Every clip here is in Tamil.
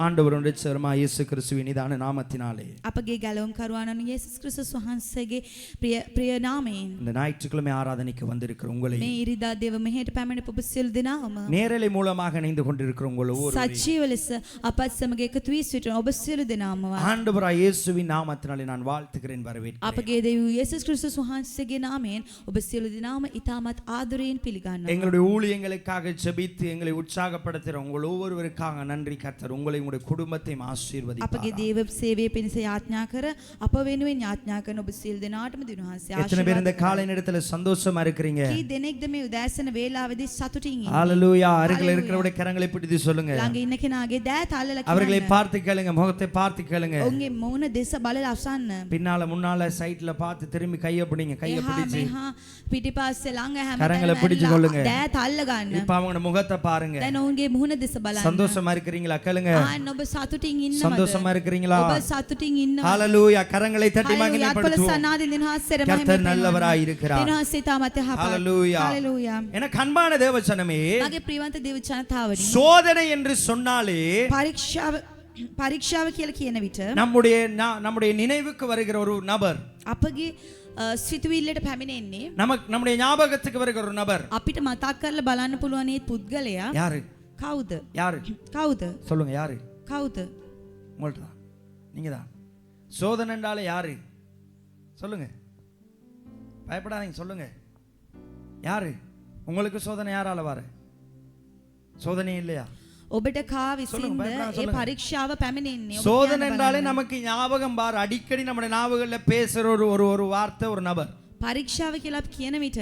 ஆண்டவருடைய இரட்சகருமாய் இயேசு கிறிஸ்துவின் இனிதான நாமத்தினாலே අපගේ ගැලවුම් කරුවාණන් යේසුස් ක්‍රිස්තුස් වහන්සේගේ ප්‍රිය නාමයෙන් இந்த ஞாயிற்றுக்கிழமை ஆராதனைக்கு வந்திருக்கிற உங்களை මේ ඉරිදා දේව මෙහෙට පැමිණ ඔබ සියලු දෙනාම நேரலை மூலமாக இணைந்து கொண்டிருக்கிற உங்கள் ஒவ்வொருவரையும் සජීව ලෙස අපත් සමග එකතු වී සිටින ඔබ සියලු දෙනාම ஆண்டவராய் இயேசுவின் நாமத்தினாலே நான் வாழ்த்துகிறேன் வரவேற்கிறேன். අපගේ දෙවියන් යේසුස් ක්‍රිස්තුස් වහන්සේගේ නාමයෙන් ඔබ සියලු දෙනාම ඊටමත් ආදරයෙන් පිළිගන්නවා. எங்களுடைய ஊழியங்களுக்காக ஜெபித்து எங்களை உற்சாகப்படுத்துகிற உங்கள் ஒவ்வொருவருக்காக நன்றி கர்த்தர் உங்களை உங்களுடைய குடும்பத்தையும் ஆசீர்வதிப்பார். අපගේ දේව සේවයේ පිණිස යාඥා කර අප වෙනුවෙන් යාඥා කරන ඔබ සියලු දෙනාටම දින වහන්සේ எத்தனை பேர் இந்த காலை நேரத்துல சந்தோஷமா இருக்கிறீங்க? කී දෙනෙක්ද මේ උදෑසන වේලාවේදී සතුටින් ඉන්නේ? ஹalleluya. அருகில் இருக்கிறவருடைய கரங்களை பிடித்து சொல்லுங்க. ළඟ ඉන්න කෙනාගේ දෑ තල්ලලා அவர்களை பார்த்து கேளுங்க, முகத்தை பார்த்து கேளுங்க. ඔවුන්ගේ මූණ දෙස බලලා අසන්න. பின்னால முன்னால சைடுல பார்த்து திரும்பி கையை பிடிங்க, கையை பிடிச்சு එහා පිටිපස්සේ ළඟ හැම கரங்களை பிடிச்சு கொள்ளுங்க. දෑ තල්ල ගන්න. இப்ப அவங்க முகத்தை பாருங்க. දැන් ඔවුන්ගේ මුහුණ දෙස බලන්න. சந்தோஷமா இருக்கிறீங்களா? கேளுங்க. ඔබ සතුටින් ඉන්නවද? சந்தோஷமா இருக்கிறீங்களா? ඔබ சතුටින් ඉන්නවද? ஹalleluya. கரங்களை தட்டி மகிமைப்படுத்துவோம். கர்த்தர் நல்லவராய் இருக்கிறார். ஹalleluya. ஹalleluya. எனக்கு அன்பான தேவஜனமே, මගේ ප්‍රියවන්ත දේව ජනතාවනි, சோதனை என்று சொன்னாலே පරීක්ෂාව කියලා කියන විට நம்முடைய நினைவுக்கு வருகிற ஒரு நபர், අපගේ සිතුවිල්ලට පැමිණෙන්නේ நம்முடைய ஞாபகத்துக்கு வருகிற ஒரு நபர், අපිට මතක් කරලා බලන්න පුළුවන් ඒ පුද්ගලයා யாரு? කවුද? யாரு? කවුද? சொல்லுங்க, யாரு? කවුද? உங்கள்ட்ட தான், நீங்க தான். சோதனை என்றாலே யாரு? சொல்லுங்க, பயப்படாதீங்க, சொல்லுங்க. யாரு? உங்களுக்கு சோதனை யாரால வர? சோதனை இல்லையா? ඔබට කා විසින්ද ඒ පරීක්ෂාව පැමිණෙන්නේ? சோதனை என்றாலே நமக்கு ஞாபகம் பார், அடிக்கடி நம்முடைய ஞாபகங்கள்ல பேசுற ஒரு வார்த்தை, ஒரு நபர். පරීක්ෂාව කියලා කියන විට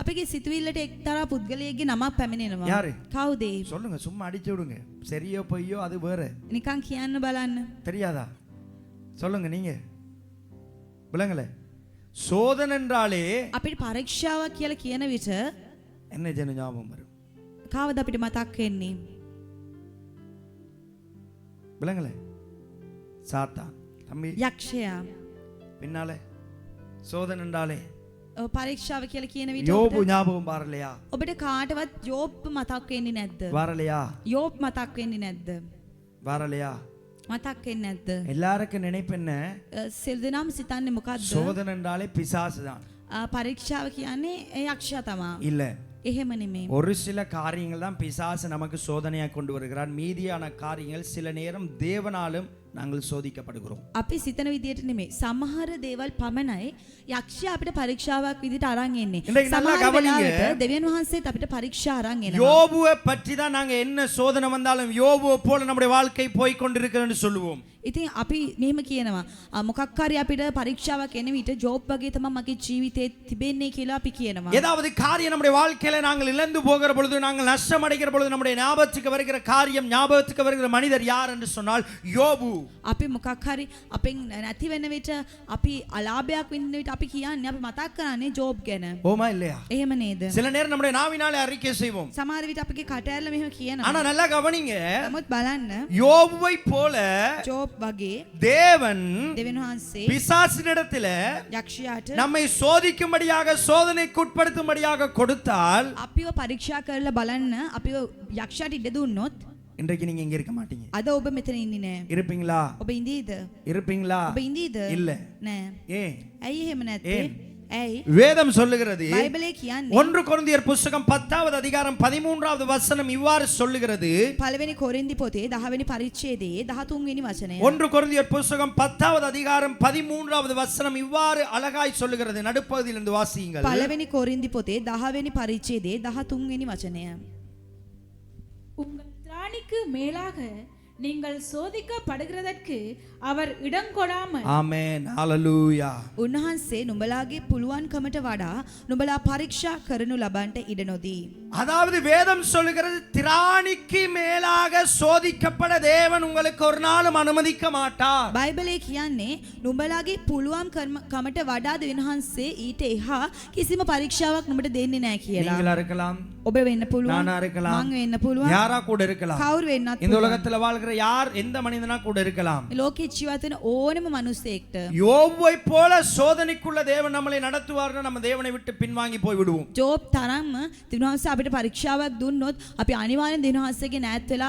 අපගේ සිතුවිල්ලට එක්තරා පුද්ගලයෙක්ගේ නමක් පැමිණෙනවා. யாரு? කවුද? சொல்லுங்க, சும்மா அடிச்சு விடுங்க. சரியோ பொய்யோ அது வேற. නිකන් කියන්න බලන්න. தெரியாதா? சொல்லுங்க நீங்க. விளங்கல? சோதனை என்றாலே අපිට පරීක්ෂාවක් කියලා කියන විට என்ன ஜன ஞாபகம் வரும்? කවද අපිට මතක් වෙන්නේ? விளங்கல? சாத்தான், தம்பி, යක්ෂයා. பின்னால சோதனை என்றாலே පරීක්ෂාව කියලා කියන විට யோபு ஞாபகம் வரலையா? ඔබට කාටවත් යෝබ් මතක් වෙන්නේ නැද්ද? வரலையா? යෝබ් මතක් වෙන්නේ නැද්ද? வரலையா? මතක් වෙන්නේ නැද්ද? எல்லாருக்கும் நினைப்பென்ன, සියලු දෙනාම සිතන්නේ මොකද්ද? சோதனை என்றாலே பிசாசு தான். පරීක්ෂාව කියන්නේ ඒ යක්ෂයා තමයි. இல்ல, එහෙම නෙමෙයි. ஒரு சில காரியங்கள் தான் பிசாசு நமக்கு சோதனையா கொண்டு வருகிறார். மீதியான காரியங்கள் சில நேரம் தேவனாலும் நாங்கள் சோதிக்கப்படுகிறோம். අපි සිතන විදියට නෙමෙයි. සමහර දේවල් පමණයි යක්ෂයා අපිට පරීක්ෂාවක් විදියට අරන් එන්නේ. සමහර වෙලාවට දෙවියන් වහන්සේත් අපිට පරීක්ෂා අරන් එනවා. யோபுவை பற்றி தான் நாங்க என்ன சோதனை வந்தாலும் யோபுவை போல நம்முடைய வாழ்க்கை போய் கொண்டிருக்கிறதுன்னு சொல்லுவோம். ඉතින් අපි මෙහෙම කියනවා, මොකක් හරි අපිට පරීක්ෂාවක් එන විට ජෝබ් වගේ තමයි මගේ ජීවිතේ තිබෙන්නේ කියලා අපි කියනවා. ஏதாவது காரியம் நம்முடைய வாழ்க்கையில நாங்கள் இழந்து போகிற பொழுது, நாங்கள் நஷ்டம் அடைகிற பொழுது, நம்முடைய ஞாபகத்துக்கு வருகிற காரியம், ஞாபகத்துக்கு வருகிற மனிதர் யார் என்று சொன்னால் யோபு. අපි මොකක් හරි අපෙන් නැති වෙන විට, අපි අලාභයක් විඳින විට අපි කියන්නේ, අපි මතක් කරන්නේ ජෝබ් ගැන. ஓமா இல்லையா? එහෙම නේද? சில நேரம் நம்முடைய நாவினாலே அறிக்கை செய்வோம். සමහර විට අපගේ කට ඇරලා මෙහෙම කියනවා. ஆனா நல்லா கவனிங்க, නමුත් බලන්න, யோபுவை போல ජෝබ් වගේ தேவன் දෙවියන් වහන්සේ பிசாசினிடத்தில යක්ෂයාට நம்மை சோதிக்கும்படியாக, சோதனைக்கு உட்படுத்தும்படியாக கொடுத்தால், අපිව පරීක්ෂා කරලා බලන්න අපිව යක්ෂයාට ඉඩ දුන්නොත් இன்றைக்கு நீங்க இங்க இருக்க மாட்டீங்க. අද ඔබ මෙතන ඉන්නේ නෑ. இருப்பீங்களா? ඔබ ඉඳීද? இருப்பீங்களா? ඔබ ඉඳීද? இல்ல. නෑ. ஏன்? ඇයි එහෙම නැත්තේ? ඇයි? வேதம் சொல்லுகிறது, බයිබලේ කියන්නේ 1 கொரிந்தியர் புத்தகம் 10வது அதிகாரம் 13வது வசனம் இவ்வாறு சொல்லுகிறது. පළවෙනි කොරින්ති පොතේ 10 වෙනි පරිච්ඡේදයේ 13 වෙනි වචනය. 1 கொரிந்தியர் புத்தகம் 10வது அதிகாரம் 13வது வசனம் இவ்வாறு அழகாய் சொல்லுகிறது. நடுப்பகுதியிலிருந்து வாசியுங்கள். පළවෙනි කොරින්ති පොතේ 10 වෙනி පරිච්ඡේදයේ 13 වෙනி වචනය. உங்கள் திராணிக்கு மேலாக நீங்கள் சோதிக்கப்படுகிறதற்கு அவர் இடம் கொடாமல். ஆமென். ஹalleluya. උන්වහන්සේ නුඹලාගේ පුළුවන්කමට වඩා නුඹලා පරීක්ෂා කරනු ලබන්නට ඉඩ නොදී. அதாவது வேதம் சொல்லுகிறது, திராணிக்கு மேலாக சோதிக்கப்பட தேவன் உங்களுக்கு ஒரு நாளும் அனுமதிக்க மாட்டார். බයිබලේ කියන්නේ නුඹලාගේ පුළුවන්කමට වඩා දෙවියන් වහන්සේ ඊට එහා කිසිම පරීක්ෂාවක් නුඹට දෙන්නේ නැහැ කියලා. நீங்களா இருக்கலாம், ඔබ වෙන්න පුළුවන්, நானா இருக்கலாம், මං වෙන්න පුළුවන්, யாரா கூட இருக்கலாம். කවුරු වෙන්නත් இந்த உலகத்துல வாழ்கிற வாழ்கிற யார் எந்த மனிதனா கூட இருக்கலாம். මේ ලෝකේ ජීවත් වෙන ඕනම මිනිසෙක්ට யோபுவை போல சோதனைக்குள்ள தேவன் நம்மளை நடத்துவார்னா நம்ம தேவனை விட்டு பின்வாங்கி போய் விடுவோம். ජෝබ් තරම්ම දිනවහන්සේ අපිට පරීක්ෂාවක් දුන්නොත් අපි අනිවාර්යෙන් දිනවහන්සේගේ ඈත් වෙලා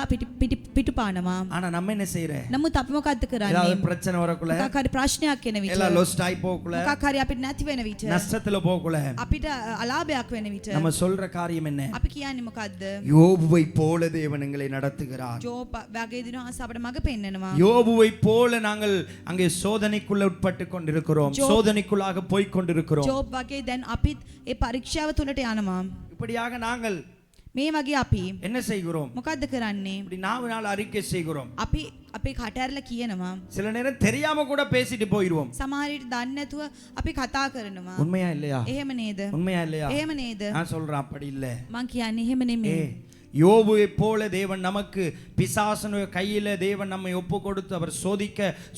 පිටු පානවා. ஆனா நம்ம என்ன செய்யறே? නමුත් අපි මොකද්ද කරන්නේ? ஏதாவது பிரச்சனை வரக்குள்ள මොකක් හරි ප්‍රශ්නයක් එන විට எல்லாம் லொஸ்ட் ஆயி போகக்குள்ள මොකක් හරි අපිට නැති වෙන විට நஷ்டத்துல போகக்குள்ள අපිට අලාභයක් වෙන විට நம்ம சொல்ற காரியம் என்ன? අපි කියන්නේ මොකද්ද? யோபுவை போல தேவன் எங்களை நடத்துகிறார். ජෝබ් වගේ දිනවහන්සේ අපිට මඟ පෙන්නනවා. யோபுவை போல நாங்கள் அங்கே சோதனைக்குள்ள உட்பட்டு கொண்டிருக்கிறோம். சோதனைக்குள்ளாக போய் கொண்டிருக்கிறோம். ජෝබ් වගේ දැන් අපිත් ඒ පරීක්ෂාව තුලට යනවා. இப்படியாக நாங்கள் මේ වගේ අපි என்ன செய்கிறோம்? මොකද්ද කරන්නේ? இப்படி நாவினால் அறிக்கை செய்கிறோம். අපි අපේ කටහැරලා කියනවා. சில நேரம் தெரியாம கூட பேசிட்டு போயிடுவோம். සමහර විට දන්නේ නැතුව අපි කතා කරනවා. உண்மையா இல்லையா? එහෙම නේද? உண்மையா இல்லையா? එහෙම නේද? நான் சொல்றேன் அப்படி இல்ல. මං කියන්නේ එහෙම නෙමෙයි. யோபுவை போல தேவன் நமக்கு பிசாசனுடைய கையில தேவன் நம்மை ஒப்பு கொடுத்து அவர்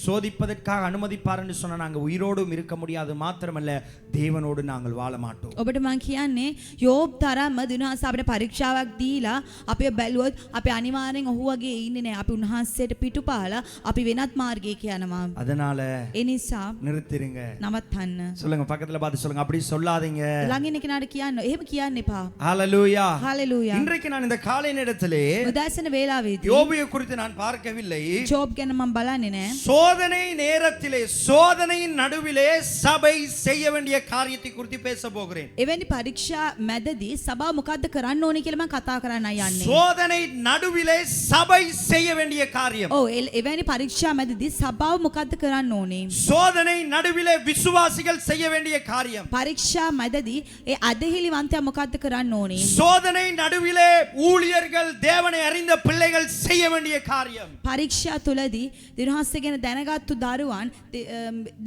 சோதிப்பதற்காக அனுமதிப்பார் என்று சொன்னா நாங்க உயிரோடும் இருக்க முடியாது. மாத்திரமல்ல தேவனோடு நாங்கள் வாழ மாட்டோம். ඔබට මං කියන්නේ යෝබ් තරම්ම දිනහස අපිට පරීක්ෂාවක් දීලා අපි බැලුවොත් අපි අනිවාර්යෙන් ඔහු වගේ ඉන්නේ නැහැ. අපි උන්වහන්සේට පිටුපාලා අපි වෙනත් මාර්ගයක යනවා. அதனால ඒ නිසා நிறுத்திடுங்க. නවත්තන්න. சொல்லுங்க, பக்கத்துல பார்த்து சொல்லுங்க, அப்படி சொல்லாதீங்க. ළඟින් කෙනාට කියන්න. එහෙම කියන්න එපா. ஹalleluya. හalleluya. இன்றைக்கு நான் இந்த காலை நேரத்திலே උදෑසන වේලාවේදී யோபுவை குறித்து நான் பார்க்கவில்லை. ජෝබ් ගැන මම බලන්නේ නැහැ. சோதனை நேரத்திலே சோதனையின் நடுவிலே சபை செய்ய வேண்டிய காரியத்தை குறித்து பேச போகிறேன். එවැනි පරීක්ෂා මැදදී සභාව මොකද්ද කරන්න ඕනේ කියලා මම කතා කරන්නයි යන්නේ. சோதனை நடுவிலே சபை செய்ய வேண்டிய காரியம். ඔව් එවැනි පරීක්ෂා මැදදී සභාව මොකද්ද කරන්න ඕනේ? சோதனை நடுவிலே விசுவாசிகள் செய்ய வேண்டிய காரியம். පරීක්ෂා මැදදී ඒ අධිහිලිවන්තයා මොකද්ද කරන්න ඕනේ? சோதனை நடுவிலே ஊழியர்கள் தேவனை அறிந்த பிள்ளைகள் செய்ய வேண்டிய காரியம். පරීක්ෂා තුලදී දිනහස්ස ගැන දැනගත්තු දරුවන්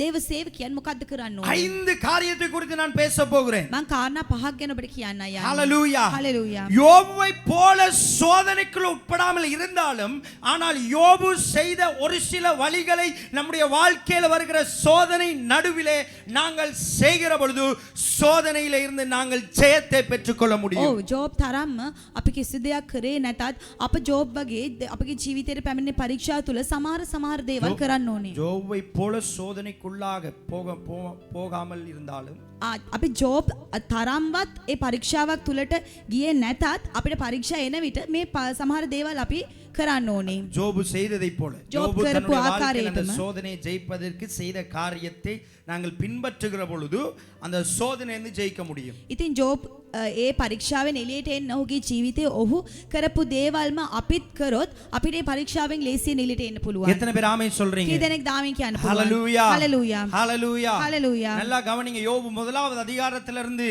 දේව සේවකයන් මොකද්ද කරන්න ඕනේ? 5 காரியத்தை குறித்து நான் பேச போகிறேன். මම කාරණා පහක් ගැන ඔබට කියන්නයි යන්නේ. ஹalleluya. ஹalleluya. யோபுவை போல சோதனைக்குள் உட்படாமல் இருந்தாலும் ஆனால் யோபு செய்த ஒரு சில வழிகளை நம்முடைய வாழ்க்கையில் வருகிற சோதனை நடுவிலே நாங்கள் செய்கிற பொழுது சோதனையில இருந்து நாங்கள் ஜெயத்தை பெற்றுக்கொள்ள முடியும். ඔව් ජෝබ් තරම්ම අපි කිසි දෙයක් කරේ නැතත් අප ජෝබ් වගේ අපගේ ජීවිතේට පැමිණෙන පරීක්ෂා තුල සමහර දේවල් කරන්න ඕනේ. யோபுவை போல சோதனைக்குள்ளாக போகாமல் இருந்தாலும் අපි ජෝබ් තරම්වත් ඒ පරීක්ෂාවක් තුලට ගියේ නැතත් අපිට පරීක්ෂා එන විට මේ සමහර දේවල් අපි කරන්න ඕනේ. ஜோபு செய்ததை போல ஜோப் யோபு කරපු தன்னுடைய வாழ்க்கையில் அந்த ආකාරයටම சோதனையை ஜெயிப்பதற்கு செய்த காரியத்தை நாங்கள் பின்பற்றுகிற பொழுது அந்த சோதனையிலிருந்து ஜெயிக்க முடியும். ඉතින් ජෝබ් ඒ පරීක්ෂාවෙන් එළියට එන්න ඔහුගේ ජීවිතේ ඔහු කරපු දේවල්ම අපිත් කරොත් අපිට ඒ පරීක්ෂාවෙන් ලේසියෙන් එළියට එන්න පුළුවන්. எத்தனை பேர் ஆமென் சொல்றீங்க? කී දෙනෙක් දාමින් කියන්න පුළුවන්? ஹalleluya. ஹalleluya. ஹalleluya. ஹalleluya. நல்லா கவனிங்க. யோபு 1வது அதிகாரத்திலிருந்து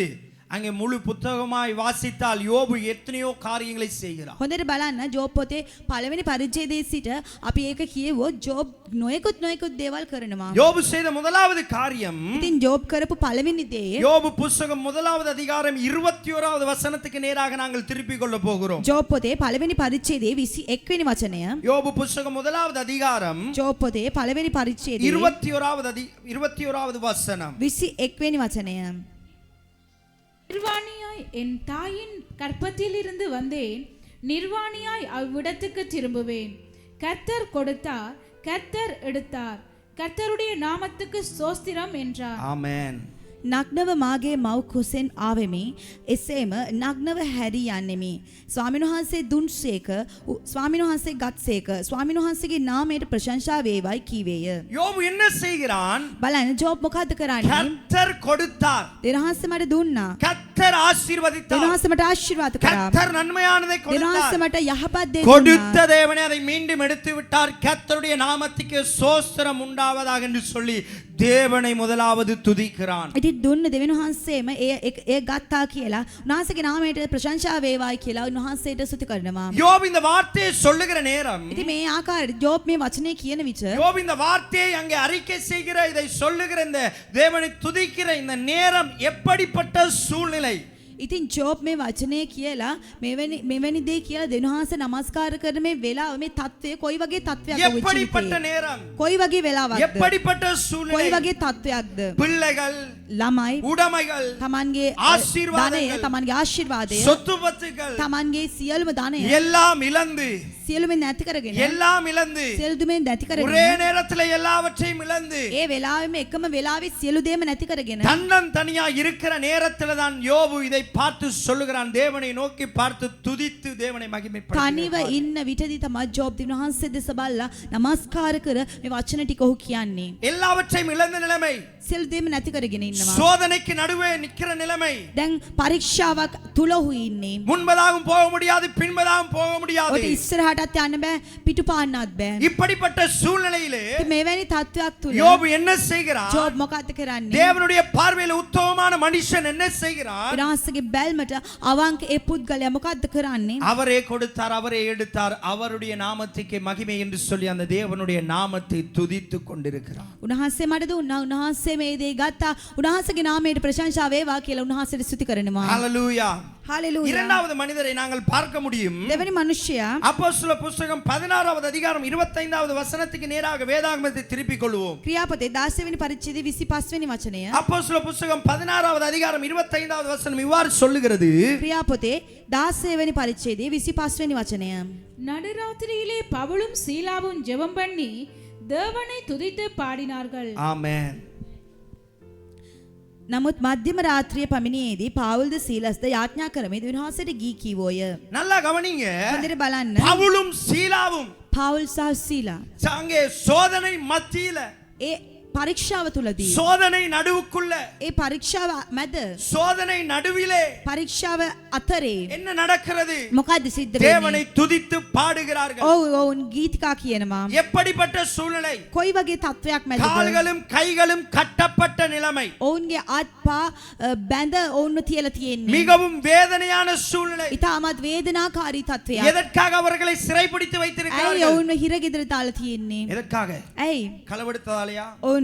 அங்கே முழு புத்தகமாய் வாசித்தால் யோபு எத்தனையோ காரியங்களை செய்கிறார். හොඳට බලන්න ජෝබ් පොතේ පළවෙනි පරිච්ඡේදයේ සිට අපි ඒක කියවොත් ජෝබ් නොයෙකුත් දේවල් කරනවා. யோபு செய்த 1வது காரியம், ඉතින් ජෝබ් කරපු පළවෙනි දේ யோபு புத்தகம் 1வது அதிகாரம் 21வது வசனத்துக்கு நேராக நாங்கள் திருப்பிக் கொள்ள போகிறோம். ජෝබ් පොතේ පළවෙනි පරිච්ඡේදයේ 21 වෙනි වචනය. யோபு புத்தகம் 1வது அதிகாரம் ජෝබ් පොතේ පළවෙනි පරිච්ඡේදයේ 21வது வசனம். 21 වෙනி වචනය. நிர்வாணியாய் என் தாயின் கற்பத்திலிருந்து வந்தேன், நிர்வாணியாய் அவ்விடத்துக்கு திரும்புவேன். கர்த்தர் கொடுத்தார், கர்த்தர் எடுத்தார், கர்த்தருடைய நாமத்துக்கு ஸ்தோத்திரம் என்றார். ஆமென். නග්නව මාගේ මව් කුසෙන් ආවෙමි, එසේම නග්නව හැරී යන්නෙමි. ස්වාමීන් වහන්සේ දුන්සේක, ස්වාමීන් වහන්සේ ගත්සේක, ස්වාමීන් වහන්සේගේ නාමයට ප්‍රශංසා වේවායි කීවේය. யோபு என்ன செய்கிறான்? බලන්න ජෝබ් මොකද්ද කරන්නේ? கர்த்தர் கொடுத்தார், දෙනහස්ස මට දුන්නා. கர்த்தர் ஆசீர்வதித்தார், දෙනහස්ස මට ආශිර්වාද කරා. கர்த்தர் நன்மையானதை දෙනහස්ස கொடுத்தார். මට යහපත් දේ கொடுத்த දුන්නා. தேவனே அதை மீண்டும் எடுத்து விட்டார். கர்த்தருடைய நாமத்துக்கு ஸ்தோத்திரம் உண்டாவதாக என்று சொல்லி தேவனை முதலாவது துதிக்கிறான். ඉතින් දුන්න දෙවියන් වහන්සේම ඒ ගත්තා කියලා උන්වහන්සේගේ නාමයට ප්‍රශංසා වේවායි කියලා උන්වහන්සේට ස්තුති කරනවා. யோபு இந்த வார்த்தையை சொல்லுகிற நேரம், ඉතින් මේ ආකාරයට ජෝබ් මේ වචනේ කියන විට யோபு இந்த வார்த்தையை அங்கே அறிக்கை செய்கிற, இதை சொல்லுகிற, இந்த தேவனை துதிக்கிற இந்த நேரம் எப்படிப்பட்ட சூழ்நிலை? ඉතින් ජෝබ් මේ වචනේ කියලා මෙවැනි දේ කියලා දෙවියන්වහන්සේ නමස්කාර කරන මේ වෙලාව මේ தත්ත්වය කොයි වගේ තත්ත්වයක්ද எப்படிப்பட்ட நேரம்? කොයි වගේ වෙලාවක්ද எப்படிப்பட்ட කොයි சூழ்நிலை? වගේ තත්ත්වයක්ද? பிள்ளைகள், ළමයි உடைமைகள், තමන්ගේ ආශිර්වාදங்கள், ධනය තමන්ගේ ආශිර්වාදය சொத்து பத்துகள் තමන්ගේ සියලුම ධනය எல்லாம் இழந்து සියලුම නැති කරගෙන எல்லாம் இழந்து සියලු දුමෙන් නැති කරගෙන ஒரே நேரத்தில் எல்லாவற்றையும் இழந்து ඒ වෙලාවෙම එකම වෙලාවේ සියලු දේම නැති කරගෙන தன்னந்தனியா இருக்கிற நேரத்தில் தான் யோபு இதை பார்த்து சொல்லுகிறான். தேவனை நோக்கி பார்த்து துதித்து தேவனை තනිව மகிமைப்படுத்துகிறான். ඉන්න විටදී තමයි ජෝබ් දින වහන්සේ දෙස බලලා නමස්කාර කර මේ වචන ටික ඔහු කියන්නේ. எல்லாவற்றையும் இழந்த நிலைமை, සියලු දේම නැති කරගෙන ඉන්නවා. சோதனைக்கு நடுவே நிக்கிற நிலைமை, දැන් පරීක්ෂාවක් තුල ඔහු ඉන්නේ. முன்பதாகவும் போக முடியாது, பின்பதாகவும் போக முடியாது. ඔත ඉස්සරහටත් යන්න බෑ, පිටුපාන්නත් බෑ. இப்படிப்பட்ட சூழ்நிலையிலே ඉතින් මෙවැනි තත්වයක් තුල யோபு என்ன செய்கிறார்? ජෝබ් මොකක්ද කරන්නේ? தேவனுடைய பார்வையில் உத்தமமான மனுஷன் என்ன செய்கிறார்? විනාශගේ බැල්මට අවංක ඒ පුද්ගලයා මොකක්ද කරන්නේ? அவரே கொடுத்தார், அவரே எடுத்தார், அவருடைய நாமத்துக்கு மகிமை என்று சொல்லி அந்த தேவனுடைய நாமத்தை துதித்து கொண்டிருக்கிறார். උන්වහන්සේ මට දුන්නා, උන්වහන්සේ මේ දේ ගත්තා, උන්වහන්සේගේ නාමයට ප්‍රශංසා වේවා කියලා උන්වහන්සේට ස්තුති කරනවා. ஹalleluya. හalleluya. இரண்டாவது மனிதரை நாங்கள் பார்க்க முடியும். දෙවෙනි මිනිසයා அப்போஸ்தல புத்தகம் 16வது அதிகாரம் 25வது வசனத்துக்கு நேராக வேதாகமத்தை திருப்பிக் கொள்வோம். ක්‍රියාපතේ 16 වෙනි පරිච්ඡේදයේ 25 වෙනි වචනය. அப்போஸ்தல புத்தகம் 16வது அதிகாரம் 25வது வசனம் இவ்வாறு சொல்லுகிறது. ක්‍රියාපතේ 16 වෙනි පරිච්ඡේදයේ 25 වෙනි වචනය. நடுராத்திரியிலே பவுலும் சீலாவும் ஜெபம் பண்ணி தேவனை துதித்து பாடினார்கள். ஆமென். නමුත් මධ්‍යම රාත්‍රියේ පමිණියේදී පාවුල්ද සීලස්ද යාඥා කරමින් විනාශයට ගී කීවෝය. நல்லா கவனிங்க. හොඳට බලන්න. பவுலும் சீலாவும் පාවුල් සහ සීලා அங்கே சோதனை மத்தியில, ඒ පරීක්ෂාව තුලදී சோதனை நடுவுக்குள்ள, ඒ පරීක්ෂාව මැද சோதனை நடுவிலே පරීක්ෂාව අතරේ என்ன நடக்கிறது? මොකද්ද සිද්ධ தேவனை වෙන්නේ? துதித்து பாடுகிறார்கள். ඔවුන් ගීතිකා කියනවා. எப்படிப்பட்ட சூழ்நிலை? කොයි වගේ තත්වයක් මැදද? கால்களும் கைகளும் கட்டப்பட்ட நிலைமை, ඔවුන්ගේ අත්පා බැඳ ඔවුන්ව තියලා තියෙන්නේ. மிகவும் வேதனையான சூழ்நிலை. ඉතාමත් වේදනාකාරී තත්වයක්. எதற்காக அவர்களை சிறைபிடித்து ඇයි வைத்திருக்கிறார்கள்? ඔවුන්ව හිරගෙදර දාලා තියෙන්නේ? எதற்காக? ඇයි? களவெடுத்ததாலயா? ඔවුන්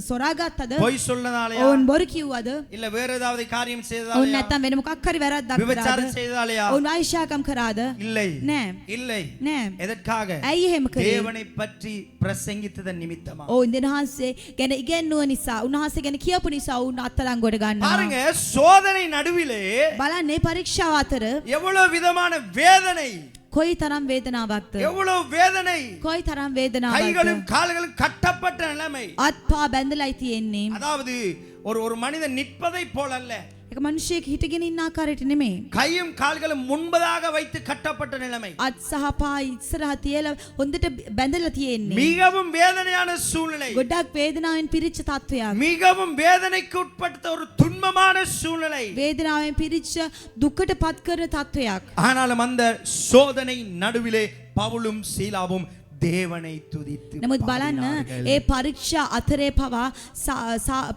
සොරාගත්තද? பொய் சொன்னதாலயா? ඔවුන් බොරු කිව්වද? இல்ல வேற ஏதாவது காரியம் ඔවුන් செய்ததாலயா? නැත්තම් වෙන මොකක් හරි වැරද්දක් කරාද? விபச்சாரம் செய்ததாலயா? ඔවුන් වෛශ්‍යාකම් කරාද? இல்லை, නෑ. இல்லை. නෑ. எதற்காக? ඇයි එහෙම කරේ? தேவனை பற்றி பிரசங்கித்ததன் நிமித்தமா. ඔවුන් දෙනහන්සේ ගැන ඉගෙනුව නිසා, උන්වහන්සේ ගැන කියපු නිසා ඔවුන් අත්අඩංගුවට ගන්නවා. பாருங்க, சோதனை நடுவிலே බලන්නේ පරීක්ෂාව අතර எவ்வளவு விதமான வேதனை, කොයි තරම් වේදනාවක්ද? எவ்வளவு வேதனை. කොයි තරම් වේදනාවක්ද? கைகளும் கால்களும் கட்டப்பட்ட நிலைமை. අත්පා බැඳලායි තියෙන්නේ. அதாவது ஒரு மனிதன் நிற்பதை போல அல்ல, එක මිනිහෙක් හිටගෙන ඉන්න ආකාරයට නෙමෙයි. கையும் கால்களும் முன்பதாக வைத்து கட்டப்பட்ட நிலைமை. අත් සහ පා ඉස්සරහ තියලා හොඳට බැඳලා තියෙන්නේ. மிகவும் வேதனையான சூழ்நிலை, ගොඩක් වේදනාවෙන් පිරිච්ච තත්වයක්. மிகவும் வேதனைக்கு உட்பட்ட ஒரு துன்பமான சூழ்நிலை. වේදනාවෙන් පිරිච්ච දුකට පත් කරන තත්වයක්. ஆனாலும் அந்த சோதனை நடுவிலே பவுலும் சீலாவும் தேவனை துதித்து නමුත් බලන්න பாடினார்கள். ඒ පරීක්ෂා අතරේ පවා